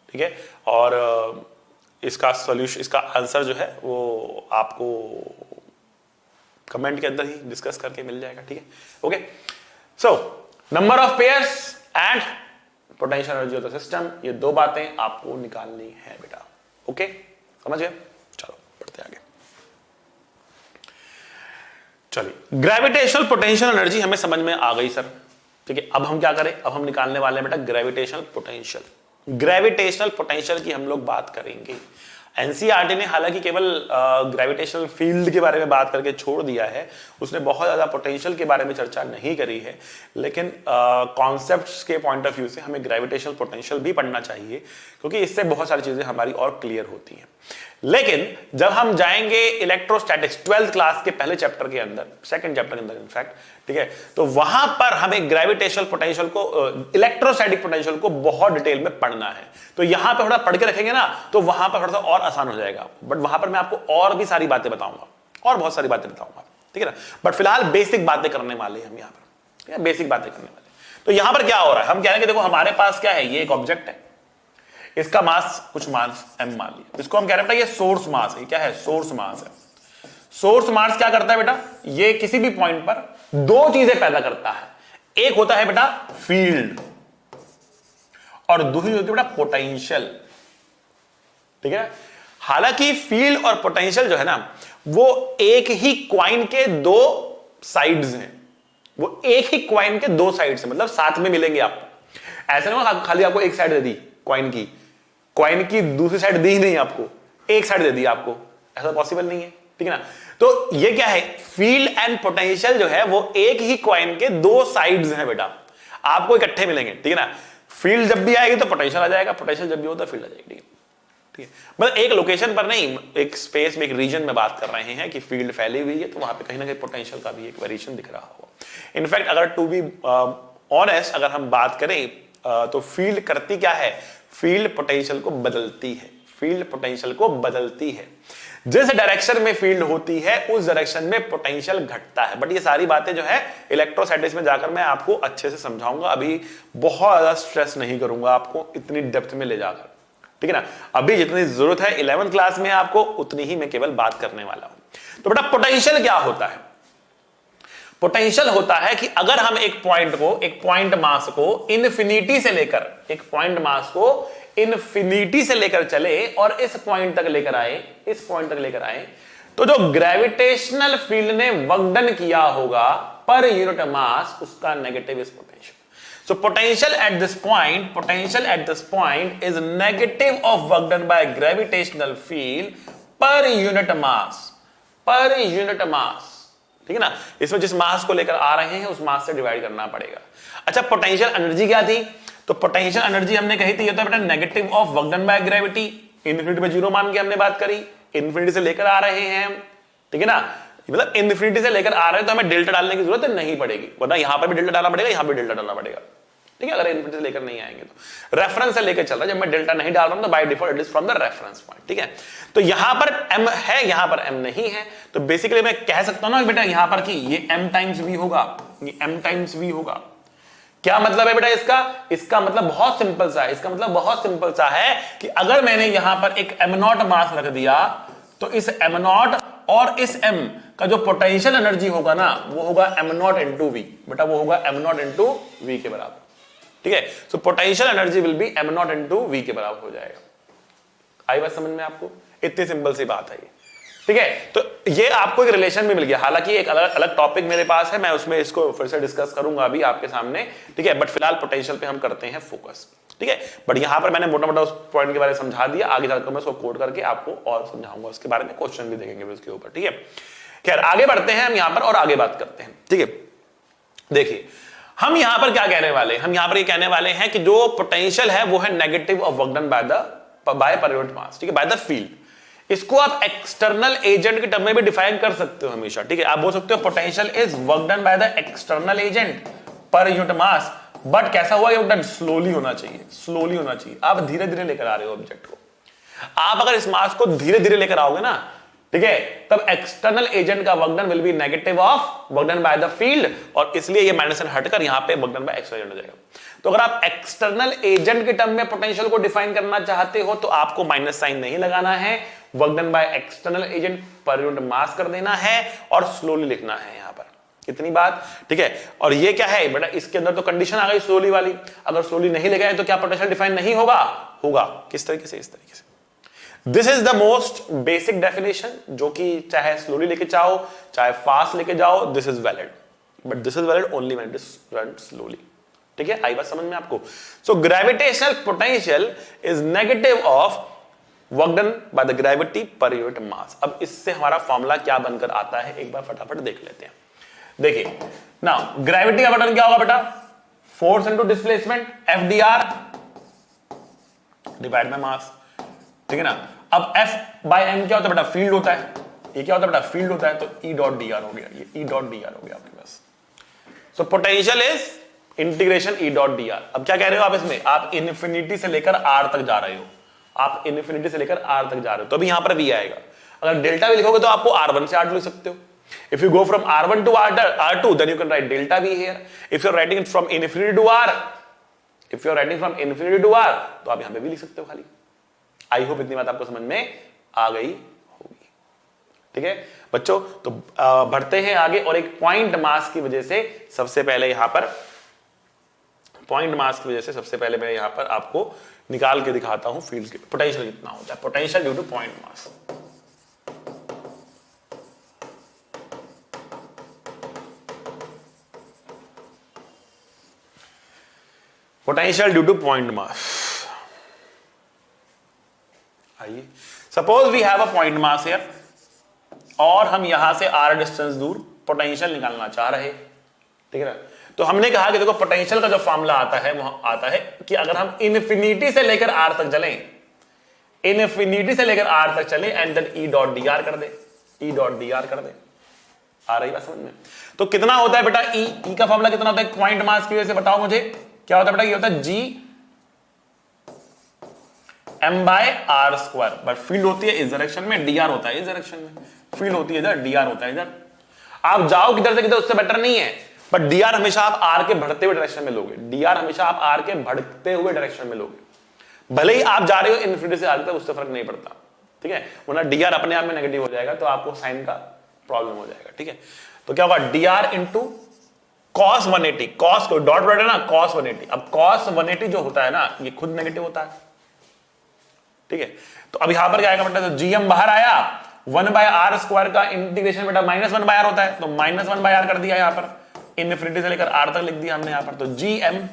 ठीक है। और इसका सॉल्यूशन, इसका आंसर जो है वो आपको कमेंट के अंदर ही डिस्कस करके मिल जाएगा, ठीक है। Okay, so number of pairs and potential energy of the system, ये 2 बातें आपको निकालनी है बेटा। ओके, समझ गए? चलो बढ़ते आगे। चलिए, ग्रेविटेशनल पोटेंशियल एनर्जी हमें समझ में आ गई सर, ठीक है। अब हम क्या करें? अब हम निकालने वाले हैं बेटा ग्रेविटेशनल पोटेंशियल। ग्रेविटेशनल पोटेंशियल की हम लोग बात करेंगे। एनसीईआरटी ने हालांकि केवल ग्रेविटेशनल फील्ड के बारे में बात करके छोड़ दिया है, उसने बहुत ज्यादा पोटेंशियल के बारे में चर्चा नहीं करी है, लेकिन कॉन्सेप्ट्स के पॉइंट ऑफ व्यू से हमें ग्रेविटेशनल पोटेंशियल भी पढ़ना चाहिए, क्योंकि इससे बहुत सारी चीजें हमारी और क्लियर होती हैं। लेकिन जब हम जाएंगे इलेक्ट्रोस्टैटिक्स 12th क्लास के पहले चैप्टर के अंदर, सेकंड चैप्टर के अंदर इनफैक्ट, ठीक है, तो वहां पर हमें ग्रेविटेशनल पोटेंशियल को, इलेक्ट्रोस्टैटिक पोटेंशियल को बहुत डिटेल में पढ़ना है। तो यहां पे थोड़ा पढ़ के रखेंगे ना, तो वहां पर थोड़ा सा और आसान हो जाएगा। बट वहां पर मैं आपको और भी सारी बातें बताऊंगा, और बहुत सारी बातें बताऊंगा, ठीक है ना। बट फिलहाल बेसिक बातें करने वाले हम यहाँ पर, बेसिक बातें करने वाले। तो यहां पर क्या हो रहा है? हम कह रहे हैं कि देखो हमारे पास क्या है, ये एक ऑब्जेक्ट है, इसका मास कुछ मास m मान लिया, इसको हम कह रहे हैं ये सोर्स मास है। क्या है? सोर्स मास है। सोर्स मास क्या करता है बेटा? ये किसी भी पॉइंट पर 2 चीजें पैदा करता है। एक होता है बेटा फील्ड और दूसरी होती है बेटा पोटेंशियल, ठीक है। हालांकि फील्ड और पोटेंशियल जो है ना वो एक ही क्वाइन के दो साइड्स हैं, वो एक ही क्वाइन के दो साइड्स हैं, मतलब साथ में मिलेंगे आपको। ऐसा नहीं होगा खाली आपको एक साइड दे दी क्वाइन की दूसरी साइड दी ही नहीं, आपको एक साइड दे दी आपको, ऐसा पॉसिबल नहीं है, ठीक है ना। तो ये क्या है, फील्ड एंड पोटेंशियल जो है वो एक ही क्वाइन के दो साइड्स हैं बेटा, आपको इकट्ठे मिलेंगे, ठीक है ना। फील्ड जब भी आएगी तो पोटेंशियल आ जाएगा, पोटेंशियल जब भी होता है फील्ड आ जाएगी, ठीक है। ठीक है, मतलब एक लोकेशन पर नहीं, एक स्पेस में, एक रीजन में बात कर रहे हैं कि फील्ड फैली हुई है, तो वहां पे कहीं ना कहीं पोटेंशियल का भी एक वेरिएशन दिख रहा होगा। इनफैक्ट अगर टू बी ऑनेस्ट अगर हम बात करें तो फील्ड करती क्या है, फील्ड पोटेंशियल को बदलती है, फील्ड पोटेंशियल को बदलती है। जिस डायरेक्शन में फील्ड होती है उस डायरेक्शन में पोटेंशियल घटता है। बट ये सारी बातें जो है इलेक्ट्रोस्टैटिक्स में जाकर मैं आपको अच्छे से समझाऊंगा, अभी बहुत ज्यादा स्ट्रेस नहीं करूंगा आपको इतनी डेप्थ में ले जाकर, ठीक है ना। अभी जितनी जरूरत है 11th क्लास में आपको उतनी ही मैं केवल बात करने वाला हूं। तो बेटा पोटेंशियल क्या होता है, पोटेंशियल होता है कि अगर हम एक पॉइंट मास को इन्फिनिटी से लेकर, एक पॉइंट मास को इन्फिनिटी से लेकर चले और इस पॉइंट तक लेकर आए, तो जो ग्रेविटेशनल फील्ड ने वर्क डन किया होगा पर यूनिट मास, उसका negative is potential. So potential at this point is negative of work done by gravitational field per unit mass, ठीक है ना। इसमें जिस मास को लेकर आ रहे हैं उस मास से डिवाइड करना पड़ेगा। अच्छा, पोटेंशियल एनर्जी क्या थी, तो पोटेंशियल एनर्जी हमने कही थी ये तो बेटा negative of work done by gravity, infinity पे जीरो मान के हमने बात करी, इन्फिनिटी से लेकर आ रहे हैं हम, ठीक है ना। मतलब इन्फिनिटी से लेकर आ रहे हैं तो हमें डेल्टा डालने की जरूरत नहीं पड़ेगी, वरना यहां पर भी डेल्टा डालना पड़ेगा, यहां भी डेल्टा डालना पड़ेगा, ठीक है। अगर इन्फिनिटी से लेकर नहीं आएंगे तो रेफरेंस से लेकर चल रहा है, जब मैं डेल्टा नहीं डाल रहा हूं तो by default it is from the reference point, ठीक है। तो यहां पर m है, यहां पर m नहीं है, तो बेसिकली मैं कह सकता हूं ना बेटा यहां पर कि ये m टाइम्स v होगा, ये m टाइम्स v होगा। क्या मतलब है बेटा इसका मतलब बहुत सिंपल सा है, इसका मतलब बहुत सिंपल सा है कि अगर मैंने यहां पर एक m0 मास रख दिया तो इस m0 और इस m का जो पोटेंशियल एनर्जी होगा ना वो होगा m0 इंटू v, बेटा वो होगा m0 इंटू v के बराबर, ठीक है। So potential energy will be m0 into v के बराबर हो जाएगा। आई बात समझ में आपको, इतनी सिंपल सी बात है ये, ठीक है। तो ये आपको एक रिलेशन में मिल गया, हालांकि एक अलग टॉपिक मेरे पास है, मैं उसमें इसको फिर से डिस्कस करूंगा अभी आपके सामने, ठीक है। बट फिलहाल पोटेंशियल पे हम करते हैं फोकस, ठीक है। बट यहां पर मैंने मोटा मोटा उस पॉइंट के बारे में समझा दिया, आगे जाकर मैं उसको कोड करके आपको और समझाऊंगा, उसके बारे में क्वेश्चन भी देखेंगे उसके ऊपर, ठीक है। खैर आगे बढ़ते हैं हम यहां पर और आगे बात करते हैं, ठीक है। देखिए हम यहां पर क्या कहने वाले हैं, हम यहां पर ये कहने वाले हैं कि जो पोटेंशियल है वो है negative of work done bye पर यूनिट मास, ठीक है, बाय द फील्ड। इसको आप एक्सटर्नल एजेंट के टर्म में भी डिफाइन कर सकते हो हमेशा, ठीक है। आप बोल सकते हो potential is work done by the external agent पर यूनिट मास, बट कैसा हुआ, ये स्लोली होना चाहिए, आप धीरे धीरे लेकर आ रहे हो ऑब्जेक्ट को। आप अगर इस मास को धीरे धीरे लेकर आओगे ना, ठीक है, तब एक्सटर्नल एजेंट का work done will be negative of work done by the field, और इसलिए ये माइनस साइन हटकर यहां पे work done by external agent हो जाएगा। तो अगर आप एक्सटर्नल एजेंट के टर्म में पोटेंशियल को डिफाइन करना चाहते हो तो आपको माइनस साइन नहीं लगाना है, work done by external agent पर यूनिट मास कर देना है और स्लोली लिखना है यहां पर, इतनी बात, ठीक है। और ये क्या है बेटा, इसके अंदर तो कंडीशन आ गई स्लोली वाली, अगर स्लोली नहीं लिखा है तो क्या पोटेंशियल डिफाइन नहीं होगा, किस तरीके से, इस तरीके से। This is the most basic definition, जो कि चाहे स्लोली लेके जाओ चाहे फास्ट लेके जाओ, this is valid, but this is valid only when it is run slowly, ठीक है। आई बात समझ में आपको। So gravitational potential is negative of work done by the gravity पर यूनिट मास। अब इससे हमारा फॉर्मूला क्या बनकर आता है एक बार फटाफट देख लेते हैं। देखिए नाउ ग्रेविटी का बटन क्या होगा बेटा, force into displacement FDR divide by mass, ठीक है ना। अब F बाय M क्या होता है बेटा, फील्ड होता है, ये क्या होता है बेटा, फील्ड होता है, तो E डॉट dr हो गया, ये E डॉट dr हो गया आपके पास। So potential is integration E dot dr। अब क्या कह रहे हो आप इसमें, आप इन्फिनिटी से लेकर R तक जा रहे हो, आप इन्फिनिटी से लेकर R तक जा रहे हो, तो अभी यहां पर V आएगा। अगर डेल्टा भी लिखोगे तो आपको R1 से R2 लिख सकते हो। If you go from R1 to R2, then you can write delta V here. If you're writing it from infinity to R, तो आप यहां पे भी लिख सकते हो खाली। आई होप इतनी बात आपको समझ में आ गई होगी, ठीक है बच्चों। तो बढ़ते हैं आगे, और एक पॉइंट मास की वजह से सबसे पहले यहां पर पॉइंट मास की वजह से सबसे पहले मैं यहां पर आपको निकाल के दिखाता हूं फील्ड के पोटेंशियल कितना होता है, potential due to point mass. Potential due to point mass. आइए, suppose we have a point mass here और हम यहां से r डिस्टेंस दूर पोटेंशियल निकालना चाह रहे, ठीक है ना। तो हमने कहा कि देखो पोटेंशियल का जो फॉर्मूला आता है वो आता है कि अगर हम इन्फिनिटी से लेकर r तक चलें, इन्फिनिटी से लेकर r तक चलें and then e dot D R कर दे, e डॉट डी आर कर दे। आ रही बात समझ में? तो कितना होता है बेटा e का फॉर्मूला कितना होता है पॉइंट मास की वजह से, बताओ मुझे क्या होता है बेटा? ये होता है g m by R square, but field होती है इस डायरेक्शन में, डी आर होता है इस डायरेक्शन में, फील्ड होती है इधर, डी आर होता है इधर। आप जाओ किधर से किधर उससे बेटर नहीं है, बट डी आर हमेशा आप आर के बढ़ते हुए डायरेक्शन में लोगे, डी आर हमेशा आप आर के बढ़ते हुए डायरेक्शन में लोगे। भले ही आप जा रहे हो इन्फिनिटी से आगे तक, उससे फर्क नहीं पड़ता, ठीक है, वरना डी आर अपने आप में नेगेटिव हो जाएगा तो आपको साइन का प्रॉब्लम हो जाएगा, ठीक है। तो क्या होगा? D R into cos 180, cos co dot product है ना, कॉस 180। अब कॉस 180 जो होता है ना ये खुद नेगेटिव होता है, ठीक है। तो अब यहां पर क्या आएगा बेटा? तो जीएम बाहर आया, 1 बाय आर स्क्वायर का इंटीग्रेशन बेटा -1 बाय आर होता है, तो -1 बाय आर कर दिया यहां पर, इनफिनिटी से लेकर आर तक लिख दिया हमने यहां पर। तो GM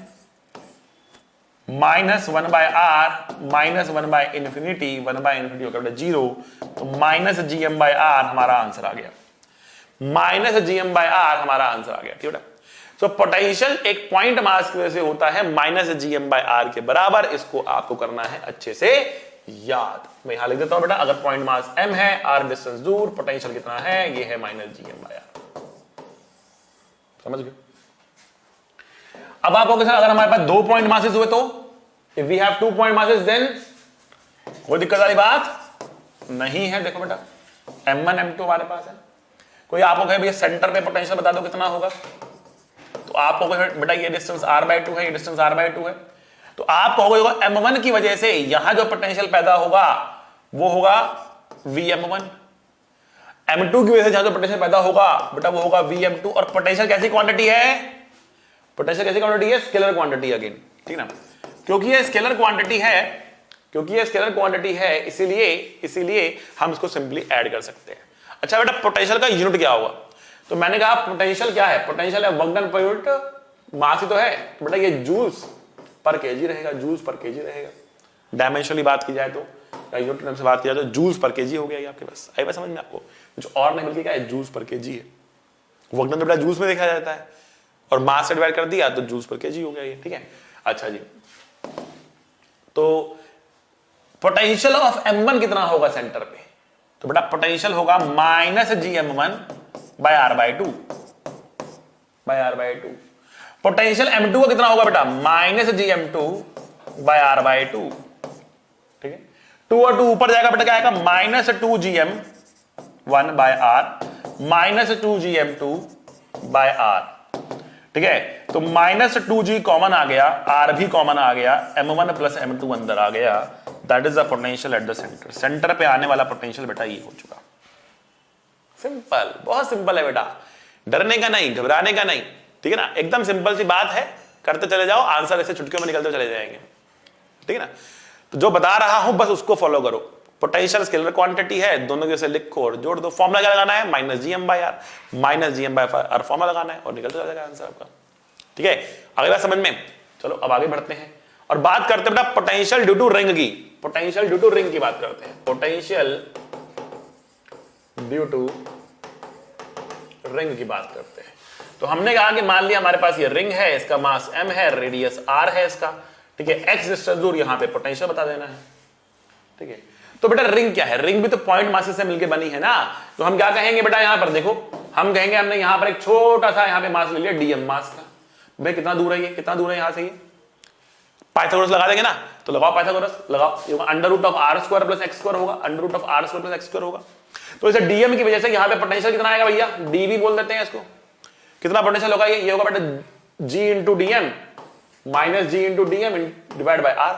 -1 by R -1 by infinity, 1 by infinity होकर बेटा 0, तो -gm बाय आर हमारा आंसर आ गया, -gm बाय आर हमारा आंसर आ गया, ठीक है। तो पोटेंशियल एक पॉइंट मास की वजह से होता है -gm बाय आर के बराबर, इसको आपको करना है अच्छे से याद। मैं यहां लिख देता हूं बेटा, अगर पॉइंट मास m है, r डिस्टेंस दूर, पोटेंशियल कितना है? ये है -gm बाय आर। समझ गए? अब आप लोग अगर हमारे पास 2 पॉइंट मासेस हुए तो if we have 2 point masses then कोई दिक्कत वाली बात नहीं है। देखो बेटा m1 m2 हमारे पास है, कोई आपको कहे भैया सेंटर पे पोटेंशियल बता दो कितना होगा, तो आप कहोगे बेटा ये डिस्टेंस r/2 है, ये डिस्टेंस r/2 है, तो आप कहोगे m1 की वजह से यहां जो पोटेंशियल पैदा होगा वो होगा Vm1, m2 की वजह से जहां जो पोटेंशियल पैदा होगा बेटा वो होगा Vm2। और पोटेंशियल कैसी क्वांटिटी है? पोटेंशियल कैसी क्वांटिटी है? स्केलर क्वांटिटी अगेन, ठीक ना, क्योंकि ये स्केलर क्वांटिटी है, क्योंकि ये स्केलर क्वांटिटी है इसीलिए हम इसको सिंपली ऐड कर सकते हैं। अच्छा बेटा पोटेंशियल का यूनिट क्या होगा? तो मैंने कहा पोटेंशियल क्या है? पोटेंशियल है work done per unit mass ही तो है, तो बेटा ये जूल्स पर केजी रहेगा, जूल्स पर केजी रहेगा। डायमेंशनली बात की जाए तो, यूनिट टर्म से बात की जाए तो जूल्स पर केजी हो गया ये आपके पास। आई बात समझ में आपको? कुछ और नहीं बल्कि क्या है? जूल्स पर केजी है। वर्क डन तो बेटा जूल्स में देखा जाता है और मास से डिवाइड कर दिया तो जूल्स पर केजी हो गया ये, ठीक है। अच्छा जी, तो पोटेंशियल ऑफ m1 कितना होगा सेंटर पे? तो बेटा पोटेंशियल होगा -gm1 bye r/2 potential m2 का कितना होगा बेटा? -gm2 बाय r/2, ठीक है। 2 और 2 ऊपर जाएगा बेटा, क्या आएगा? -2gm1 bye r -2gm2 bye r, ठीक है। तो -2g कॉमन आ गया, r भी कॉमन आ गया, m1 प्लस m2 अंदर आ गया, that is the potential at the centre. Centre पे आने वाला पोटेंशियल बेटा ये हो चुका। सिंपल, बहुत सिंपल है बेटा, डरने का नहीं, घबराने का नहीं, ठीक है ना, एकदम सिंपल सी बात है, करते चले जाओ, आंसर ऐसे चुटकियों में निकलते चले जाएंगे, ठीक है ना। तो जो बता रहा हूं बस उसको फॉलो करो। पोटेंशियल स्केलर क्वांटिटी है, दोनों के से लिखो और जोड़ दो। फॉर्मूला क्या लगाना है? -gm by r, -gm by r formula लगाना है और निकल जाएगा आंसर आपका, ठीक है। अगली बात समझ में? चलो अब आगे बढ़ते हैं और बात करते हैं बेटा पोटेंशियल ड्यू टू रिंग की। पोटेंशियल ड्यू टू रिंग की बात करते हैं। पोटेंशियल ड्यू टू रिंग की बात करते हैं। तो हमने कहा कि मान लिया हमारे पास ये रिंग है, इसका मास m है, रेडियस r है इसका, ठीक है। x डिस्टेंस दूर, यहां पे पोटेंशियल बता देना है, ठीक है। तो बेटा रिंग क्या है? रिंग भी तो पॉइंट मासेस से मिलकर बनी है ना, तो हम क्या कहेंगे बेटा? यहां पर देखो, हम कहेंगे हमने यहां पर एक छोटा सा यहां पे मास ले लिया dm मास का। भाई कितना दूर है ये? कितना दूर है यहां से? ये पाइथागोरस लगा देंगे ना, तो लगाओ पाइथागोरस, लगाओ। ये √r² + x² होगा, √r² + x² होगा। तो इसे dm की वजह से यहां पे पोटेंशियल कितना आएगा भैया? dv बोल देते हैं इसको। कितना पोटेंशियल होगा? ये होगा बेटा g × dm -g × dm divide by r,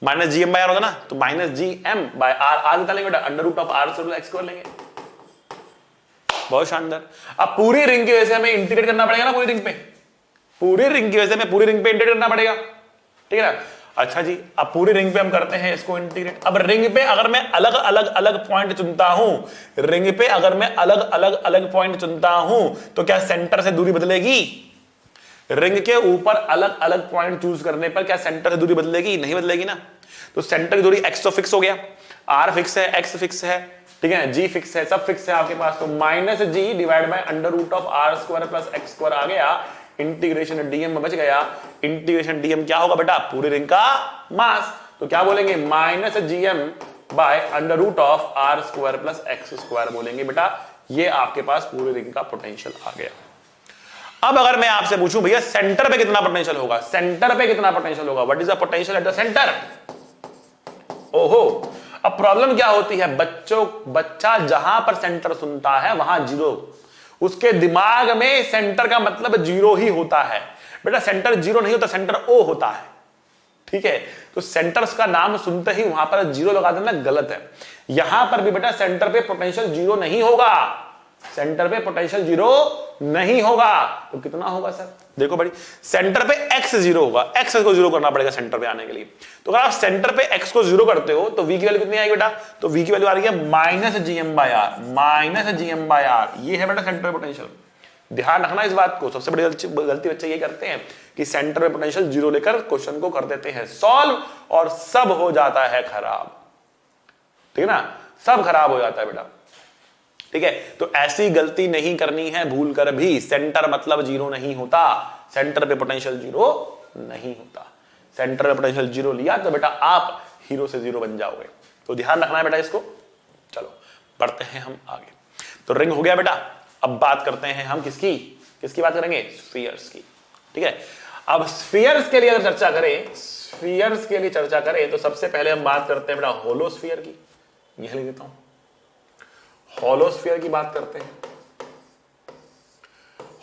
-gm by r होगा ना, तो -gm बाय r, r कितना लेंगे बेटा? √r² + x² लेंगे। बहुत शानदार। अब पूरी रिंग की वजह से हमें इंटीग्रेट करना पड़ेगा ना पूरी रिंग पे, पूरी रिंग की वजह से मैं पूरी रिंग पे इंटीग्रेट करना पड़ेगा, ठीक है ना। अच्छा जी, अब पूरी रिंग पे हम करते हैं इसको इंटीग्रेट। अब रिंग पे अगर मैं अलग अलग अलग पॉइंट चुनता हूं, रिंग पे अगर मैं अलग अलग अलग पॉइंट चुनता हूं तो क्या सेंटर से दूरी बदलेगी? रिंग के ऊपर अलग अलग पॉइंट चूज करने पर क्या सेंटर से दूरी बदलेगी? नहीं बदलेगी ना। तो सेंटर की दूरी x तो फिक्स हो गया, r फिक्स है, x फिक्स है, ठीक है, g फिक्स है, सब फिक्स है आपके पास। तो minus G divide by under root of R square plus X square आ गया, इंटीग्रेशन डीएम बच गया। इंटीग्रेशन डीएम क्या होगा बेटा? पूरी रिंग का मास। तो क्या बोलेंगे? Minus GM by under root of R square plus X square बोलेंगे बेटा। ये आपके पास पूरी रिंग का पोटेंशियल आ गया। अब अगर मैं आपसे पूछूं भैया सेंटर पे कितना पोटेंशियल होगा, सेंटर पे कितना पोटेंशियल होगा, what is the potential at the centre? ओहो, अब प्रॉब्लम क्या होती है, बच्चा जहां पर सेंटर सुनता है वहां जीरो, उसके दिमाग में सेंटर का मतलब जीरो ही होता है। बेटा सेंटर जीरो नहीं होता, सेंटर ओ होता है, ठीक है। तो सेंटर्स का नाम सुनते ही वहां पर जीरो लगा देना गलत है। यहां पर भी बेटा सेंटर पे पोटेंशियल जीरो नहीं होगा, सेंटर पे पोटेंशियल जीरो नहीं होगा। तो कितना होगा सर? देखो बड़ी, सेंटर पे x जीरो होगा, x को जीरो करना पड़ेगा सेंटर पे आने के लिए। तो अगर आप सेंटर पे x को जीरो करते हो तो v की वैल्यू कितनी आएगी बेटा? तो v की वैल्यू आ रही है minus G M by R, minus G M by R. ये है बेटा सेंटर पोटेंशियल। ध्यान रखना इस बात को। सबसे बड़ी गलती बच्चे ये करते हैं कि सेंटर पे पोटेंशियल जीरो लेकर क्वेश्चन को कर देते हैं सॉल्व और सब हो जाता है खराब, ठीक है ना, सब खराब हो जाता है बेटा, ठीक है। तो ऐसी गलती नहीं करनी है भूल कर भी। सेंटर मतलब जीरो नहीं होता, सेंटर पे पोटेंशियल जीरो नहीं होता। सेंटर पे पोटेंशियल जीरो लिया तो बेटा आप हीरो से जीरो बन जाओगे। तो ध्यान रखना है बेटा इसको। चलो बढ़ते हैं हम आगे। तो रिंग हो गया बेटा। अब बात करते हैं हम किसकी बात करेंगे? स्फीयर्स की, ठीक है। अब स्फीयर्स के लिए अगर चर्चा करें, स्फीयर्स के लिए चर्चा करें तो सबसे पहले हम बात करते हैं बेटा होलोस्फीयर की। यह लिख देता हूं, होलोस्फीयर की बात करते हैं।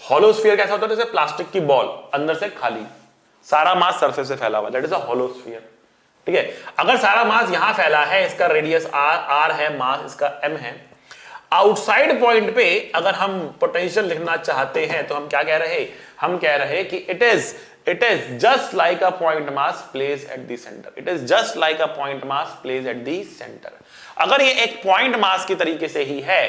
होलोस्फीयर कैसा होता है? जैसे प्लास्टिक की बॉल, अंदर से खाली, सारा मास सरफेस से फैला हुआ, दैट इज अ होलोस्फीयर, ठीक है। अगर सारा मास यहां फैला है, इसका रेडियस r है, मास इसका m है, आउटसाइड पॉइंट पे अगर हम पोटेंशियल लिखना चाहते हैं तो हम क्या कह रहे हैं? हम कह रहे हैं कि it is just like a point mass place at the centre. It is just like a point mass place at the centre. अगर ये एक पॉइंट मास की तरीके से ही है,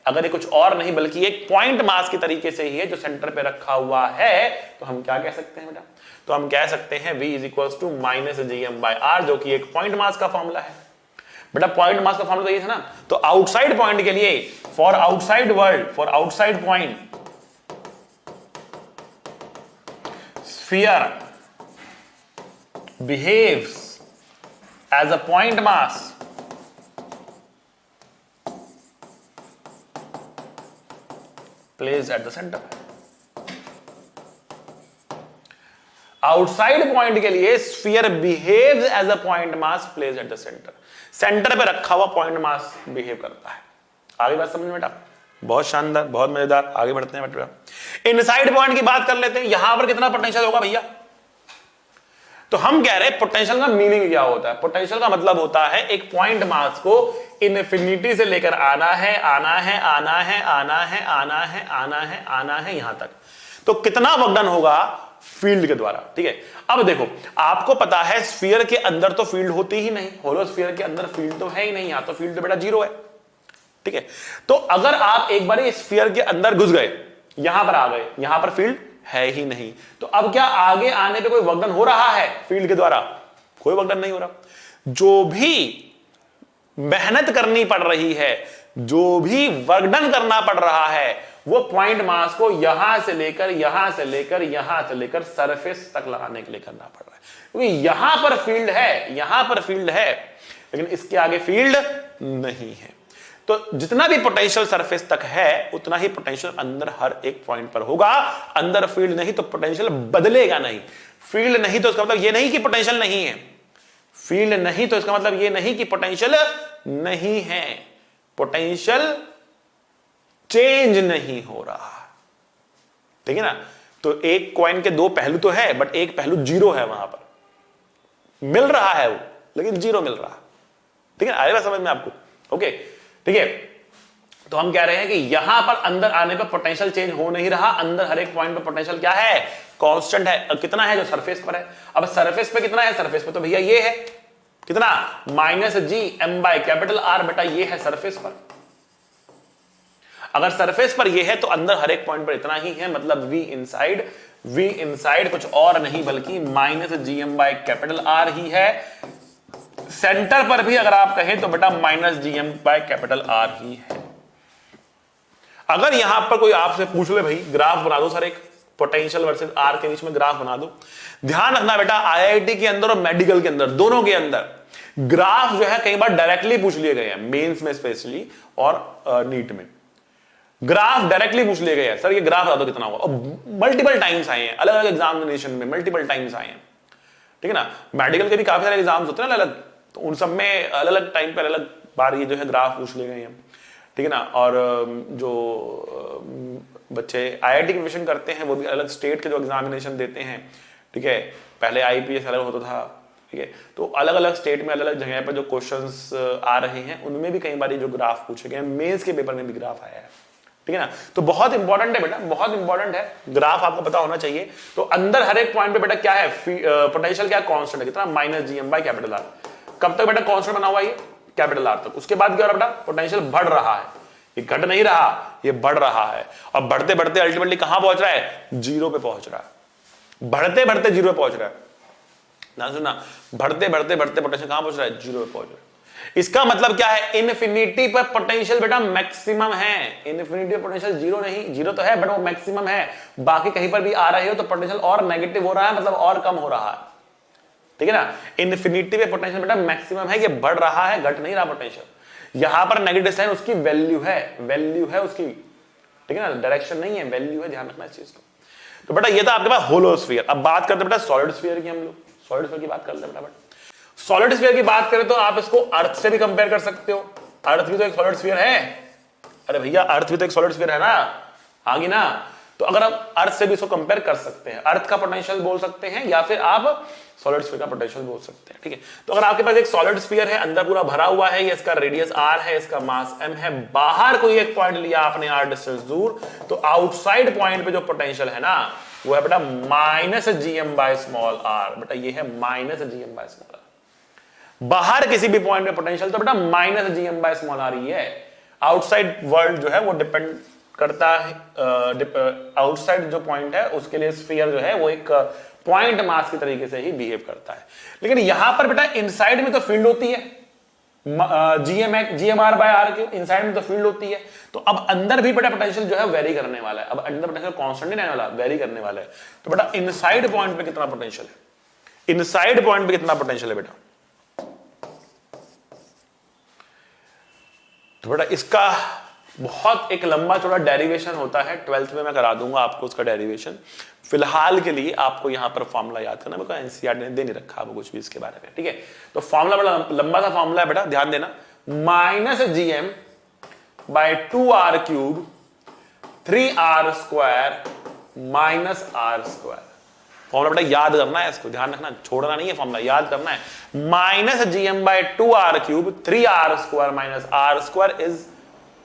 अगर ये कुछ और नहीं बल्कि एक पॉइंट मास की तरीके से ही है जो सेंटर पे रखा हुआ है, तो हम क्या कह सकते हैं बेटा? तो हम कह सकते हैं v is equal to minus G M by R, जो कि एक पॉइंट मास का फॉर्मूला है बेटा। पॉइंट मास का फॉर्मूला तो ये था ना। तो आउटसाइड पॉइंट के लिए, for outside world, for outside point, sphere behaves as a point mass placed at the center। Outside point के लिए sphere behaves as a point mass placed at the centre. Centre पे रखा हुआ point mass behave करता है। आगे बात समझ में बेटा? बहुत शानदार, बहुत मजेदार। आगे बढ़ते हैं बेटा। इनसाइड पॉइंट की बात कर लेते हैं। यहां पर कितना पोटेंशियल होगा भैया? तो हम कह रहे हैं पोटेंशियल का मीनिंग क्या होता है? पोटेंशियल का मतलब होता है एक पॉइंट मास को इनफिनिटी से लेकर आना है, आना है, आना है, आना है, आना है, आना है, आना है, यहां तक। तो कितना वर्क डन होगा? फील्ड के द्वारा, ठीक है। अब देखो, आपको पता है स्फीयर के अंदर तो फील्ड होती ही नहीं, होलोस्फीयर के अंदर फील्ड तो है ही नहीं, यहां तो फील्ड तो बेटा जीरो है, ठीक है। तो अगर आप एक बार स्फीयर के अंदर घुस गए, यहां पर आ गए, यहां पर फील्ड है ही नहीं, तो अब क्या आगे आने पे कोई वर्क डन हो रहा है फील्ड के द्वारा? कोई वर्क डन नहीं हो रहा। जो भी मेहनत करनी पड़ रही है, जो भी वर्क डन करना पड़ रहा है, वो पॉइंट मास को यहां से लेकर यहां से लेकर यहां से लेकर सरफेस तक लगाने के लिए करना पड़ रहा है, क्योंकि यहां पर फील्ड है, यहां पर फील्ड है, लेकिन इसके आगे फील्ड नहीं है। तो जितना भी पोटेंशियल सरफेस तक है, उतना ही पोटेंशियल अंदर हर एक पॉइंट पर होगा। अंदर फील्ड नहीं तो पोटेंशियल बदलेगा नहीं। फील्ड नहीं तो इसका मतलब ये नहीं कि पोटेंशियल नहीं है। फील्ड नहीं तो इसका मतलब ये नहीं कि पोटेंशियल नहीं है। पोटेंशियल चेंज नहीं हो रहा, ठीक है ना। तो एक कॉइन के दो पहलू तो है, बट एक पहलू जीरो है, वहां पर मिल रहा है वो, लेकिन जीरो मिल रहा है, ठीक है। आएगा समझ में आपको? ओके, ठीक है। तो हम कह रहे हैं कि यहां पर अंदर आने पर पोटेंशियल चेंज हो नहीं रहा, अंदर हर एक पॉइंट पर पोटेंशियल क्या है, कांस्टेंट है। कितना है, जो सरफेस पर है। अब सरफेस पे कितना है, सरफेस पे तो भैया ये है कितना, -GM/R बेटा, ये है सरफेस पर। अगर सरफेस पर ये है तो अंदर हर एक पॉइंट पर इतना ही है, मतलब V इनसाइड कुछ और नहीं बल्कि -GM/R ही है। सेंटर पर भी अगर आप कहें तो बेटा -GM/R ही है। अगर यहां पर कोई आपसे पूछ ले भाई ग्राफ बना दो सर, एक पोटेंशियल वर्सेस आर के बीच में ग्राफ बना दो, ध्यान रखना बेटा आईआईटी के अंदर और मेडिकल के अंदर दोनों के अंदर ग्राफ जो है कई बार डायरेक्टली पूछ लिए गए हैं, मेंस में स्पेशली और नीट में ग्राफ डायरेक्टली पूछ लिए गए हैं, सर ये ग्राफ बता दो कितना होगा, और मल्टीपल टाइम्स आए हैं अलग अलग एग्जामिनेशन में, मल्टीपल टाइम्स आए हैं, ठीक है ना। मेडिकल के भी काफी सारे एग्जाम्स होते हैं ना अलग, तो उन सब में अलग अलग टाइम पर अलग बार ये जो है ग्राफ पूछ लिए गए हैं, ठीक है ना। और जो बच्चे आईआईटी की प्रिपरेशन करते हैं वो भी अलग स्टेट के जो एग्जामिनेशन देते हैं, ठीक है, पहले आईपीएस अलग होता था, ठीक है, तो अलग अलग स्टेट में अलग अलग जगह पर जो क्वेश्चंस आ रहे हैं उनमें भी कई बार जो ग्राफ पूछे गए हैं, मेंस के पेपर में भी ग्राफ आया है, ठीक है ना। तो बहुत इंपॉर्टेंट है बेटा, बहुत इंपॉर्टेंट है, ग्राफ आपको पता होना चाहिए। तो अंदर हर एक पॉइंट पे बेटा क्या है, पोटेंशियल क्या कांस्टेंट है, कितना, -GM/R। कब तक बेटा कांस्टेंट बना हुआ है, कैपिटल आर तक। उसके बाद क्या हो रहा है बेटा, पोटेंशियल बढ़ रहा है, ये घट नहीं रहा, ये बढ़ रहा है, और बढ़ते बढ़ते अल्टीमेटली कहां पहुंच रहा है, जीरो पे पहुंच रहा है, बढ़ते बढ़ते जीरो पे पहुंच रहा है ना, सुना, बढ़ते बढ़ते बढ़ते पोटेंशियल कहां पहुंच रहा है, जीरो पे पहुंच रहा है। इसका मतलब क्या है, इन्फिनिटी पर पोटेंशियल बेटा मैक्सिमम है, इन्फिनिटी पर पोटेंशियल जीरो नहीं, जीरो तो है बट वो मैक्सिमम है, बाकी कहीं पर भी आ रहे हो तो पोटेंशियल और नेगेटिव हो रहा है, मतलब और कम हो रहा है, ठीक है ना। इन्फिनिटी पे पोटेंशियल बेटा मैक्सिमम है, ये बढ़ रहा है, घट नहीं रहा पोटेंशियल। यहां पर नेगेटिव साइन उसकी वैल्यू है उसकी, ठीक है ना, डायरेक्शन नहीं है, वैल्यू है, ध्यान रखना इस चीज को। तो बेटा ये था आपके पास होलो स्फीयर। अब बात करते हैं बेटा सॉलिड स्फीयर की, हम लोग सॉलिड स्फीयर की बात करते हैं बेटा। सॉलिड स्फीयर की बात करें तो आप इसको अर्थ से भी कंपेयर कर सकते हो, अर्थ भी तो एक सॉलिड स्फीयर है, अरे भैया अर्थ भी तो एक सॉलिड स्फीयर है ना, आगे ना। तो अगर आप अर्थ से भी इसको कंपेयर कर सकते हैं, अर्थ का पोटेंशियल बोल सकते हैं या फिर आप सॉलिड स्फीयर का पोटेंशियल बोल सकते हैं, ठीक है। तो अगर आपके पास एक सॉलिड स्फीयर है, अंदर पूरा भरा हुआ है, ये इसका रेडियस r है, इसका मास m है, बाहर कोई एक पॉइंट लिया आपने r डिस्टेंस दूर, तो आउटसाइड पॉइंट पे जो पोटेंशियल है ना वो है बेटा -GM/r, बेटा ये है -GM/r। बाहर किसी भी पॉइंट पे पोटेंशियल तो बेटा -GM/r ही है। आउटसाइड वर्ल्ड जो है वो डिपेंड करता है, आउटसाइड जो पॉइंट है उसके लिए स्फीयर जो है वो एक पॉइंट मास की तरीके से ही बिहेव करता है। लेकिन यहां पर बेटा इनसाइड में तो फील्ड होती है, GMR/R के इनसाइड में तो फील्ड होती है, तो अब अंदर भी बेटा पोटेंशियल जो है वेरी करने वाला है, अब अंदर पोटेंशियल कांस्टेंट नहीं रहने वाला, वेरी करने वाला है। तो बेटा इनसाइड पॉइंट पे कितना पोटेंशियल है, इनसाइड पॉइंट पे कितना पोटेंशियल है बेटा, तो बेटा इसका बहुत एक लंबा चौड़ा डेरिवेशन होता है, 12th में मैं करा दूंगा आपको उसका डेरिवेशन। फिलहाल के लिए आपको यहां पर फॉर्मूला याद करना, मेरे को एनसीईआरटी ने दे नहीं रखा आपको कुछ भी इसके बारे में, ठीक है। तो फॉर्मूला बड़ा लंबा सा फॉर्मूला है बेटा, ध्यान देना, -GM/2r³ 3r² -r²। फॉर्मूला बेटा याद करना है, इसको ध्यान रखना, छोड़ना नहीं है, फॉर्मूला याद करना है। -GM/2r³ 3r² -r² is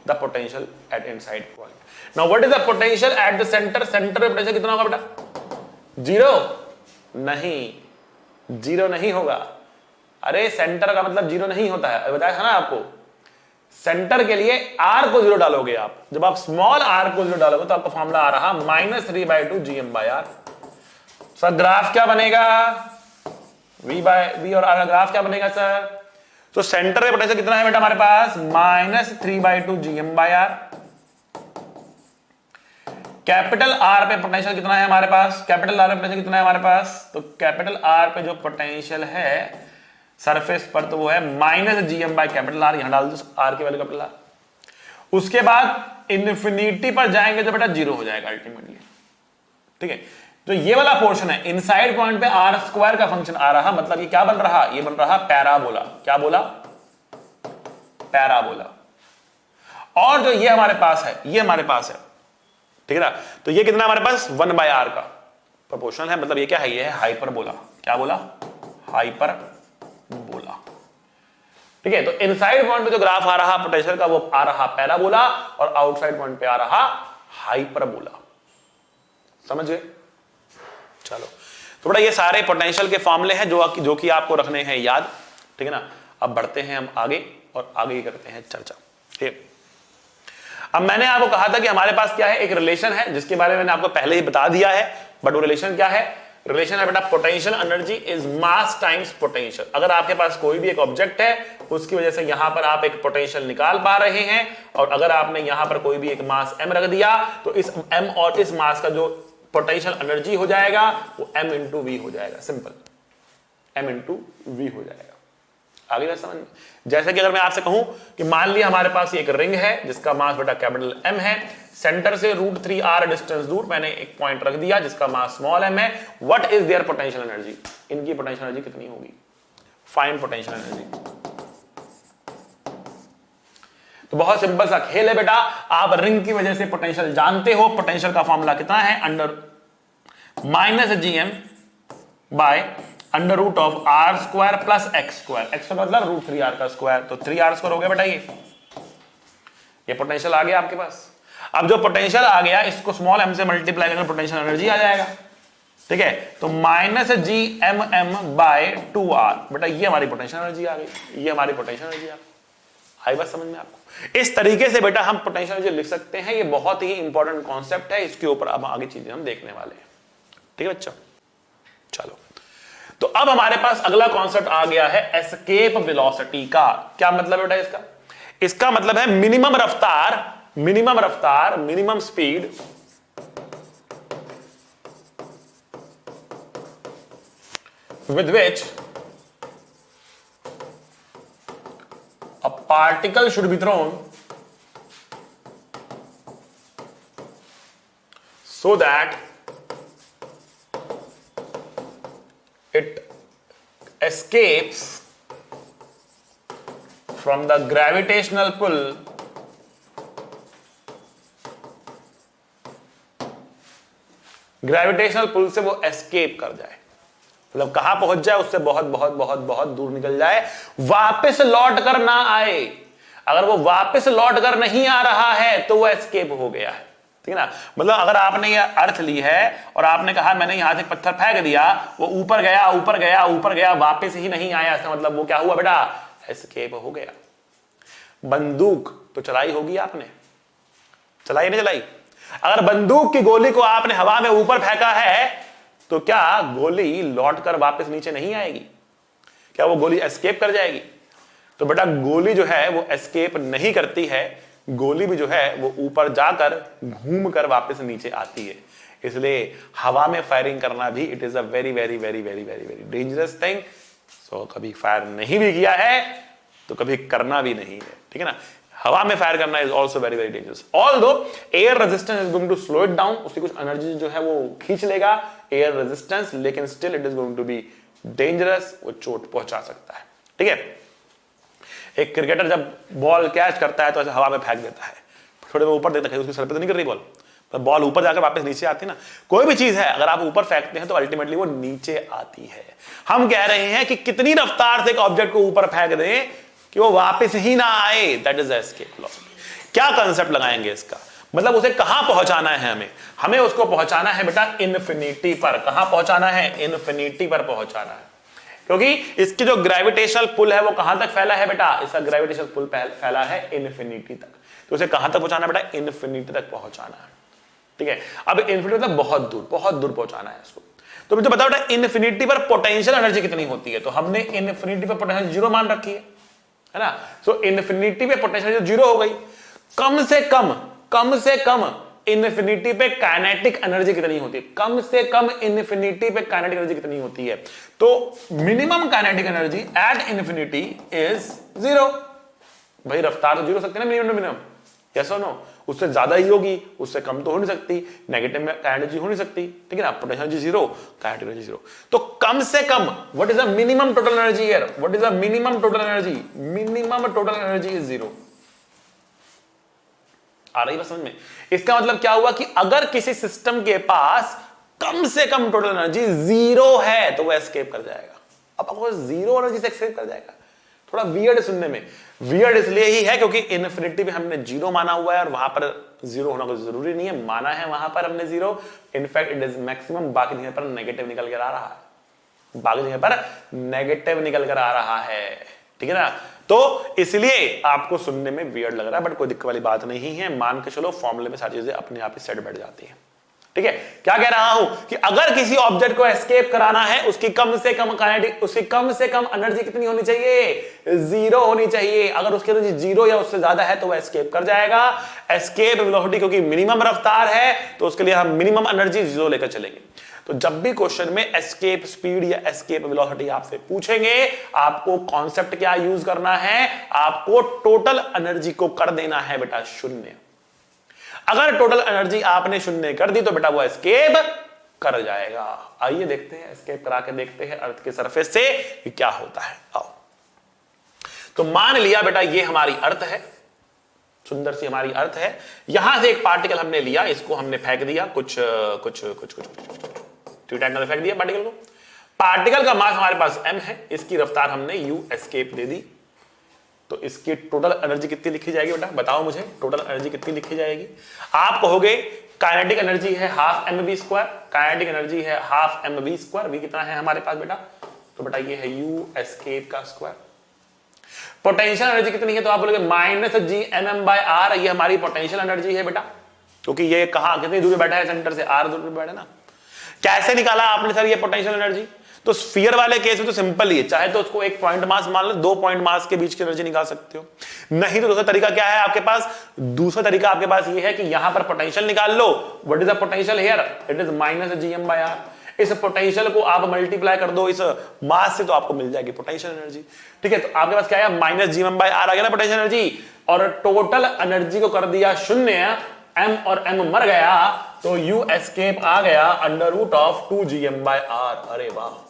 the potential at inside point. Now what is the potential at the center? Center में पोटेंशियल कितना होगा बेटा, जीरो नहीं, जीरो नहीं होगा, अरे सेंटर का मतलब जीरो नहीं होता है, बताया था ना आपको। सेंटर के लिए r को जीरो डालोगे आप, जब आप स्मॉल r को जीरो डालोगे तो आपका फॉर्मूला आ रहा -3/2 GM/r। सर ग्राफ क्या बनेगा, v और r का ग्राफ क्या बनेगा सर, तो सेंटर में पोटेंशियल कितना है बेटा हमारे पास, -3/2 GM/r। कैपिटल R पे पोटेंशियल कितना है हमारे पास, कैपिटल R पे पोटेंशियल कितना है हमारे पास, तो कैपिटल R पे जो पोटेंशियल है सरफेस पर तो वो है -GM/R, यहां डाल दो R की वैल्यू कैपिटल R। उसके बाद इन्फिनिटी पर जाएंगे तो बेटा जीरो हो जाएगा अल्टीमेटली, ठीक है। तो ये वाला पोर्शन है, इनसाइड पॉइंट पे r² का फंक्शन आ रहा, मतलब ये क्या बन रहा, ये बन रहा पैराबोला, क्या बोला, पैराबोला। और जो ये हमारे पास है, ये हमारे पास है, ठीक है ना, तो ये कितना हमारे पास 1/r का प्रोपोर्शनल है, मतलब ये क्या है, ये है हाइपरबोला, क्या बोला, हाइपरबोला। ठीक है, तो इनसाइड पॉइंट पे जो ग्राफ आ रहा पोटेंशियल का वो आ रहा पैराबोला और आउटसाइड पॉइंट पे आ रहा हाइपरबोला। समझ गए? चलो, तो बड़ा ये सारे पोटेंशियल के फॉर्मूले हैं जो कि आपको रखने हैं याद। ठीक है ना, अब बढ़ते हैं हम आगे और आगे करते हैं चर्चा। ठीक, अब मैंने आपको कहा था कि हमारे पास क्या है, एक रिलेशन है जिसके बारे में मैंने आपको पहले ही बता दिया है, बट वो रिलेशन क्या है? रिलेशन है बेटा potential energy is mass times potential. अगर आपके पास कोई भी एक ऑब्जेक्ट है, उसकी वजह से यहां पर आप एक पोटेंशियल निकाल पा रहे हैं, और अगर आपने यहां पर कोई भी एक मास m रख दिया तो इस m और इस मास का जो पोटेंशियल एनर्जी हो जाएगा वो m इंटू वी हो जाएगा। सिंपल, m इंटू वी हो जाएगा। आगे बात समझ में? जैसे कि अगर मैं आपसे कहूं कि मान लिया हमारे पास एक रिंग है जिसका मास बेटा कैपिटल M है, सेंटर से √3r डिस्टेंस दूर मैंने एक पॉइंट रख दिया जिसका मास स्मॉल m है। What is their potential energy? इनकी पोटेंशियल एनर्जी कितनी होगी? Find potential energy. तो बहुत सिंपल सा खेल है बेटा, आप रिंग की वजह से पोटेंशियल जानते हो। पोटेंशियल का फॉर्मूला कितना है? Under -gm by under root of r square plus x square. x मतलब √3r का स्क्वायर, तो 3r स्क्वायर हो गया बेटा। ये पोटेंशियल आ गया आपके पास। अब जो पोटेंशियल आ गया इसको स्मॉल m से मल्टीप्लाई करके पोटेंशियल एनर्जी आ जाएगा। ठीक है, तो -gmm बाय 2r बेटा, ये हमारी पोटेंशियल एनर्जी आ गई। ये हमारी पोटेंशियल एनर्जी आ गई। आई बात समझ में आपको? इस तरीके से बेटा हम पोटेंशियल एनर्जी लिख सकते हैं। ये बहुत ही इंपॉर्टेंट कॉन्सेप्ट है, इसके ऊपर अब आगे चीजें हम देखने वाले हैं। ठीक है बच्चों, चलो, तो अब हमारे पास अगला कॉन्सेप्ट आ गया है एस्केप वेलोसिटी का। क्या मतलब बेटा इसका? इसका मतलब है मिनिमम रफ्तार, minimum speed with which a particle should be thrown so that it escapes from the gravitational pull से वो एस्केप कर जाए, मतलब कहां पहुंच जाए, उससे बहुत बहुत बहुत बहुत दूर निकल जाए, वापस लौट कर ना आए। अगर वो वापस लौट कर नहीं आ रहा है तो वो एस्केप हो गया है। ठीक है ना, मतलब अगर आपने ये अर्थ ली है और आपने कहा मैंने यहां से पत्थर फेंक दिया, वो ऊपर गया वापस ही नहीं आया, इसका मतलब वो क्या हुआ बेटा? एस्केप हो गया। बंदूक तो चलाई होगी आपने, चलाई नहीं चलाई? अगर बंदूक की गोली को आपने हवा में ऊपर फेंका है तो क्या गोली लौटकर वापस नीचे नहीं आएगी? क्या वो गोली एस्केप कर जाएगी? तो बेटा गोली जो है वो एस्केप नहीं करती है, गोली भी जो है वो ऊपर जाकर घूम कर वापस नीचे आती है। इसलिए हवा में फायरिंग करना भी it is a very very very very very very dangerous thing. So कभी फायर नहीं भी किया है तो कभी करना भी नहीं है। ठीक है ना, हवा में फायर करना is also very very dangerous. Although air resistance is going to slow it down, उसकी कुछ एनर्जी जो है वो खींच लेगा एयर रेजिस्टेंस, लेकिन still it is going to be dangerous, वो चोट पहुंचा सकता है। ठीक है, एक क्रिकेटर जब बॉल कैच करता है तो ऐसे हवा में फेंक देता है, थोड़े वो ऊपर देता है, उसके सर पे तो नहीं कर रही बॉल, पर बॉल ऊपर जाकर वापस नीचे आती है ना। कोई भी चीज है अगर आप ऊपर फेंकते हैं तो अल्टीमेटली वो नीचे आती है। हम कह रहे हैं कि कितनी रफ्तार से एक ऑब्जेक्ट को ऊपर फेंक दें कि वो वापस ही ना आए, दैट इज एस्केप वेलोसिटी। क्या कंसेप्ट लगाएंगे इसका? मतलब उसे कहां पहुंचाना है? हमें उसको पहुंचाना है बेटा इन्फिनिटी पर। कहां पहुंचाना है? इन्फिनिटी पर पहुंचाना है, क्योंकि इसकी जो ग्रेविटेशनल पुल है वो कहां तक फैला है बेटा? इसका ग्रेविटेशनल पुल फैला है इन्फिनिटी तक। तो उसे कहां तक पहुंचाना है बेटा? इन्फिनिटी तक पहुंचाना है। ठीक है, अब इन्फिनिटी तक बहुत दूर पहुंचाना है इसको। तो मुझे बताओ बेटा इन्फिनिटी पर पोटेंशियल एनर्जी कितनी होती है? तो हमने इन्फिनिटी पर पोटेंशियल 0 मान रखी है ना। सो इन्फिनिटी पे पोटेंशियल 0 हो गई। कम से कम इन्फिनिटी पे काइनेटिक एनर्जी कितनी होती है? कम से कम इन्फिनिटी पे काइनेटिक एनर्जी कितनी होती है? तो minimum kinetic energy at infinity is 0। भाई रफ्तार तो 0 हो सकती है ना मिनिमम, यस और नो? उससे ज्यादा ही होगी, उससे कम तो हो नहीं सकती, नेगेटिव में काइनेटिक एनर्जी हो नहीं सकती। ठीक है ना, पोटेंशियल एनर्जी 0, काइनेटिक एनर्जी 0। तो कम से कम what is the minimum total energy here? What is the minimum total energy? Minimum total energy is 0। आ रही बात समझ में? इसका मतलब क्या हुआ कि अगर किसी सिस्टम के पास कम से कम टोटल एनर्जी 0 है तो वो एस्केप कर जाएगा। अब अगर 0 एनर्जी से एस्केप कर जाएगा, थोड़ा वियर्ड सुनने में। वियर्ड इसलिए ही है क्योंकि इन्फिनिटी में हमने जीरो माना हुआ है और वहां पर जीरो होना कोई जरूरी नहीं है, माना है वहां पर हमने zero, in fact it is maximum, बाकी जगह पर नेगेटिव निकल कर आ रहा है, बाकी जगह पर नेगेटिव निकल कर आ रहा है, ठीक है ना। तो इसलिए आपको सुनने में वियर्ड लग रहा है, बट कोई दिक्कत वाली बात नहीं है, मान के चलो फॉर्मूले में सारी चीजें अपने आप ही सेट बैठ जाती है, ठीक है। क्या कह रहा हूं कि अगर किसी ऑब्जेक्ट को एस्केप कराना है, उसकी कम से कम काइनेटिक, उसकी कम से कम एनर्जी कितनी होनी चाहिए, जीरो होनी चाहिए। अगर उसकी एनर्जी जीरो या उससे ज्यादा है तो वह एस्केप कर जाएगा। एस्केप वेलोसिटी क्योंकि मिनिमम रफ्तार है तो उसके लिए हम मिनिमम एनर्जी जीरो लेकर चलेंगे। तो जब भी क्वेश्चन में एस्केप स्पीड या एस्केप वेलोसिटी आपसे पूछेंगे, आपको कॉन्सेप्ट क्या यूज करना है, आपको टोटल एनर्जी को कर देना है बेटा शून्य। अगर टोटल एनर्जी आपने शून्य कर दी तो बेटा वो एस्केप कर जाएगा। आइए देखते हैं, एस्केप करा के देखते हैं अर्थ के सरफेस से कि क्या होता है। आओ, तो मान लिया बेटा ये हमारी अर्थ है, सुंदर सी हमारी अर्थ है। यहां से एक पार्टिकल हमने लिया, इसको हमने फेंक दिया, कुछ ट्यूट एंगल फेंक दिया पार्टिकल को। पार्टिकल का मास हमारे पास m है, इसकी रफ्तार हमने u एस्केप दे दी। तो इसकी टोटल एनर्जी कितनी लिखी जाएगी बेटा, बताओ मुझे, टोटल एनर्जी कितनी लिखी जाएगी। आप कहोगे काइनेटिक एनर्जी है half mv square, kinetic energy है हाफ mv स्क्वायर, v कितना है हमारे पास बेटा, तो बेटा ये है u एस्केप का स्क्वायर। पोटेंशियल एनर्जी कितनी है, तो आप बोलोगे minus G M M by R, ये हमारी पोटेंशियल एनर्जी है बेटा, क्योंकि ये कहां कितनी दूरी बैठा है सेंटर से, आर दूरी बैठा है ना। कैसे निकाला आपने सर ये पोटेंशियल एनर्जी, तो स्फीयर वाले केस में तो सिंपल ही है, चाहे तो उसको एक पॉइंट मास मान लो, दो पॉइंट मास के बीच की एनर्जी निकाल सकते हो। नहीं तो दूसरा तरीका क्या है आपके पास, दूसरा तरीका आपके पास ये है कि यहां पर पोटेंशियल निकाल लो। What is the potential here, it is minus GM by R. इस पोटेंशियल को आप मल्टीप्लाई कर दो इस मास से तो आपको मिल जाएगी पोटेंशियल एनर्जी, ठीक है। तो आपके पास क्या है, माइनस जीएम बाय आर आ गया ना पोटेंशियल एनर्जी, और टोटल एनर्जी को कर दिया शून्य, m और m मर गया, तो u एस्केप आ गया under root of 2gm by R. अरे वाह।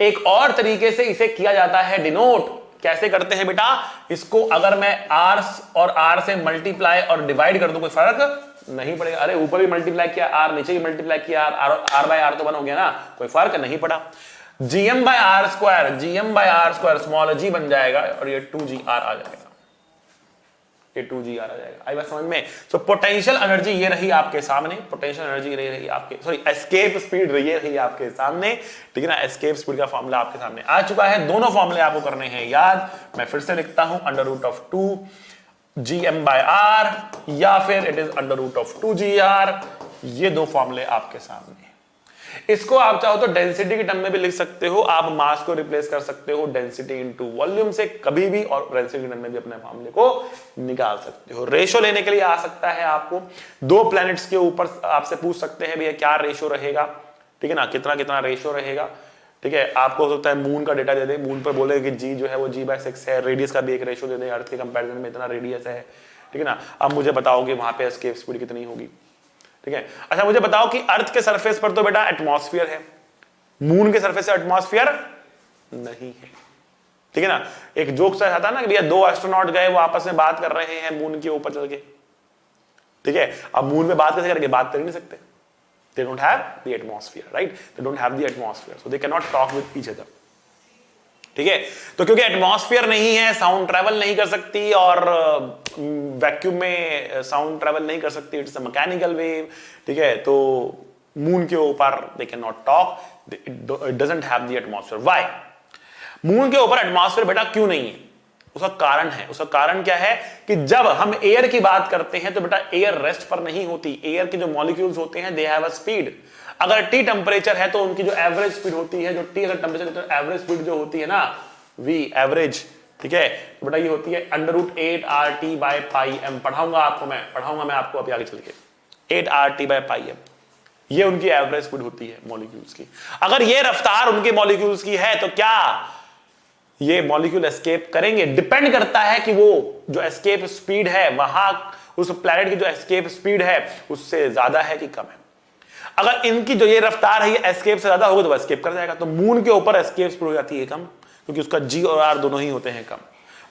एक और तरीके से इसे किया जाता है डिनोट, कैसे करते हैं बेटा, इसको अगर मैं r और r से मल्टीप्लाई और डिवाइड कर दूं कोई फर्क नहीं पड़ेगा। अरे ऊपर भी मल्टीप्लाई किया r, नीचे भी मल्टीप्लाई किया r बाय r तो 1 हो गया ना, कोई फर्क नहीं पड़ा। gm by R square, gm by R square small g बन जाएगा और ये 2gr आ जाएगा, ये 2gr आ जाएगा। आई बात समझ में। सो पोटेंशियल एनर्जी ये रही आपके सामने, पोटेंशियल एनर्जी ये रही आपके, सॉरी एस्केप स्पीड ये रही आपके सामने, ठीक है ना। एस्केप स्पीड का फॉर्मूला आपके सामने आ चुका है, दोनों फॉर्मूले आपको करने हैं याद। मैं फिर से लिखता हूं, under root of 2gm by R या फिर it is under root of 2gr, ये दो फॉर्मूले आपके सामने। इसको आप चाहो तो डेंसिटी के टर्म में भी लिख सकते हो, आप मास को रिप्लेस कर सकते हो डेंसिटी इनटू वॉल्यूम से कभी भी, और डेंसिटी के टर्म में भी अपने फॉर्मूले को निकाल सकते हो। रेशो लेने के लिए आ सकता है आपको, दो प्लैनेट्स के ऊपर आपसे पूछ सकते हैं भैया क्या रेशो रहेगा, ठीक है ना, कितना कितना रेशो रहेगा, ठीक है। आपको हो सकता है मून का डेटा दे दे, मून पर बोले कि जी जो है वो g/6 है, रेडियस का भी एक रेशो दे दे, अर्थ के कंपैरिजन में इतना रेडियस है, ठीक है ना। अब मुझे बताओ कि वहां पे एस्केप स्पीड कितनी होगी, ठीक है। अच्छा मुझे बताओ कि अर्थ के सरफेस पर तो बेटा एटमॉस्फेयर है, मून के सरफेस से एटमॉस्फेयर नहीं है, ठीक है ना। एक जोक सा आता है ना कि भैया दो एस्ट्रोनॉट गए, वो आपस में बात कर रहे हैं मून के ऊपर चल के, ठीक है। अब मून में बात कैसे करेंगे, बात कर नहीं सकते, they don't have the atmosphere, right, they don't have the atmosphere, so they can not talk with each other, ठीक है। तो क्योंकि एटमॉस्फेयर नहीं है, साउंड ट्रैवल नहीं कर सकती, और वैक्यूम में साउंड ट्रैवल नहीं कर सकती, इट्स अ मैकेनिकल वेव, ठीक है। तो मून के ऊपर they can not talk, it doesn't have the atmosphere. Why, moon के ऊपर एटमॉस्फेयर बेटा क्यों नहीं है, उसका कारण है। उसका कारण क्या है कि जब हम एयर की बात करते हैं तो बेटा एयर रेस्ट पर नहीं होती, एयर के जो मॉलिक्यूल्स होते हैं दे हैव अ स्पीड। अगर टी टेंपरेचर है तो उनकी जो एवरेज स्पीड होती है, जो टी अगर टेंपरेचर है तो एवरेज स्पीड जो होती है ना, वी एवरेज, ठीक है, तो बेटा ये होती है under root 8RT by pi M. पढ़ाऊंगा मैं आपको अभी आगे चल के, 8RT बाय पाई एम, ये उनकी एवरेज स्पीड होती है मॉलिक्यूल्स की। अगर ये रफ्तार उनके मॉलिक्यूल्स की है तो क्या ये मॉलिक्यूल एस्केप करेंगे, डिपेंड करता है कि वो जो एस्केप स्पीड है वहां उस प्लैनेट की जो एस्केप स्पीड है उससे ज्यादा है कि कम है। अगर इनकी जो ये रफ्तार है ये एस्केप से ज्यादा होगा तो एस्केप कर जाएगा। तो मून के ऊपर एस्केप स्पीड हो जाती है कम, क्योंकि उसका जी और आर दोनों ही होते हैं कम।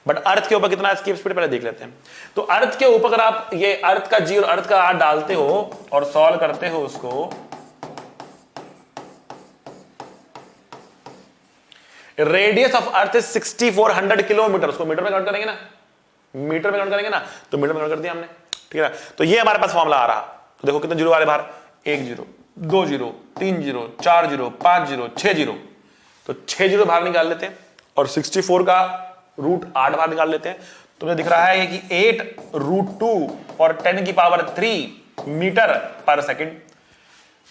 बट अर्थ के ऊपर कितना एस्केप स्पीड पहले देख लेते हैं। तो अर्थ के ऊपर अगर आप ये अर्थ का जी और अर्थ का आर डालते हो और सॉल्व करते हो उसको, radius of earth is 6400 kilometre. उसको मीटर में कन्वर्ट करेंगे ना, मीटर में कन्वर्ट करेंगे ना, तो मीटर में कन्वर्ट कर दिया हमने, ठीक है ना। तो ये हमारे पास फॉर्मूला आ रहा। तो देखो कितने जीरो वाले बाहर, 1 zero, 2 zero, 3 zero, 4 zero, 5 zero, 6 zero. तो 6 जीरो बाहर निकाल लेते हैं और 64 का रूट 8 बाहर निकाल लेते हैं। तो मुझे दिख रहा है कि 8√2 और 10 की पावर 3 मीटर पर सेकंड,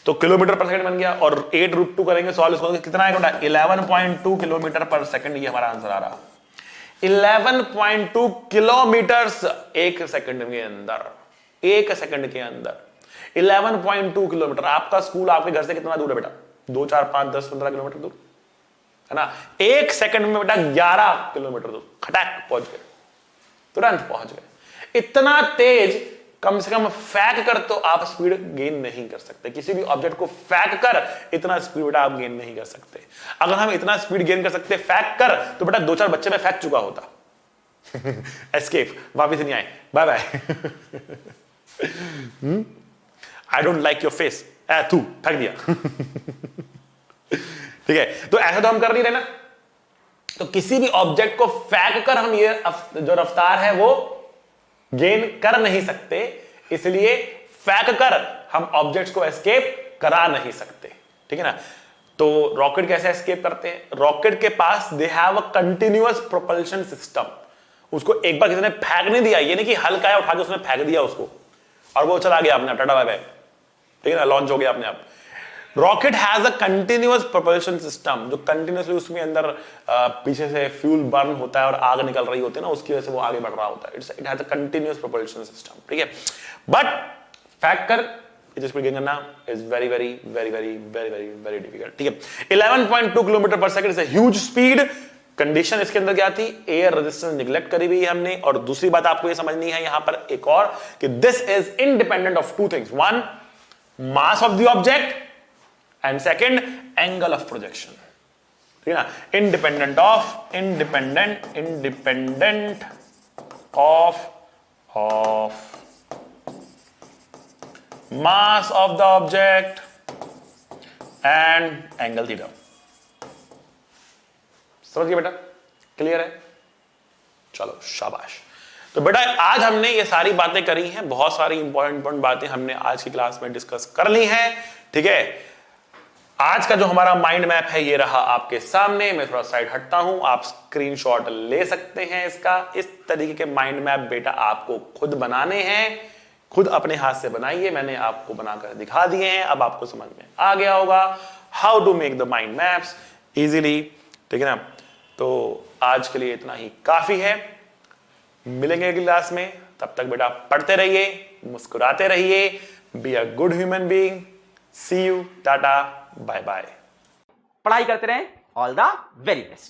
तो किलोमीटर पर सेकंड बन गया। और 8√2 करेंगे सॉल्व इसको, कितना आएगा? 11.2 किलोमीटर पर सेकंड। ये हमारा आंसर आ रहा, 11.2 किलोमीटर एक सेकंड के अंदर, एक सेकंड के अंदर 11.2 किलोमीटर। आपका स्कूल आपके घर से कितना दूर है बेटा? 2, 4, 5, 10, 15 किलोमीटर दूर है ना। एक सेकंड में बेटा 11 किलोमीटर दूर खटाक पहुंच गए, तुरंत पहुंच गए। इतना तेज कम से कम फेंक कर तो आप स्पीड गेन नहीं कर सकते। किसी भी ऑब्जेक्ट को फेंक कर इतना स्पीड बेटा आप गेन नहीं कर सकते। अगर हम इतना स्पीड गेन कर सकते फेंक कर, तो बेटा 2-4 बच्चे में फेंक चुका होता। एस्केप, वापिस नहीं आए, bye bye. I don't like your face, तू फेंक दिया। ठीक है, तो ऐसा तो हम कर नहीं रहे ना। तो किसी भी ऑब्जेक्ट को फेंक कर हम ये जो रफ्तार है वो गेन कर नहीं सकते, इसलिए फेंक कर हम ऑब्जेक्ट्स को एस्केप करा नहीं सकते, ठीक है ना। तो रॉकेट कैसे एस्केप करते हैं? रॉकेट के पास they have a continuous propulsion system. उसको एक बार किसी ने फेंक नहीं दिया, ये नहीं कि हल्का है उठा के उसने फेंक दिया उसको और वो चला गया अपने टाटा बाय बाय, ठीक है ना, लॉन्च हो गया अपने आप। Rocket has a continuous propulsion system, जो कंटिन्यूअसली उसमें अंदर पीछे से फ्यूल बर्न होता है और आग निकल रही होती है ना, उसकी वजह से वो आगे बढ़ रहा होता है। It has a continuous propulsion system, ठीक है। बट फेंक कर स्पीड गेन करना is very very very very very very very difficult, ठीक है। 11.2 किलोमीटर पर second is a huge speed. Condition इसके अंदर क्या थी? एयर रेजिस्टेंस निगलेक्ट करी हुई है हमने। और दूसरी बात आपको ये समझनी है यहां पर एक और, कि this is independent of two things, one mass of the object and second angle of projection, ठीक है ना। Independent of mass of the object and angle theta. समझ गए बेटा? क्लियर है? चलो शाबाश। तो बेटा आज हमने ये सारी बातें करी हैं, बहुत सारी इंपॉर्टेंट बातें हमने आज की क्लास में डिस्कस कर ली हैं, ठीक है। आज का जो हमारा माइंड मैप है ये रहा आपके सामने। मैं थोड़ा साइड हटता हूं, आप स्क्रीनशॉट ले सकते हैं इसका। इस तरीके के माइंड मैप बेटा आपको खुद बनाने हैं, खुद अपने हाथ से बनाइए। मैंने आपको बनाकर दिखा दिए हैं, अब आपको समझ में आ गया होगा how to make the mind maps easily, ठीक है ना। तो आज के लिए इतना ही काफी है। मिलेंगे अगली क्लास में, तब तक बेटा पढ़ते रहिए, मुस्कुराते रहिए, be a good human being. See you, tata, bye bye. पढ़ाई करते रहें, ऑल द वेरी बेस्ट।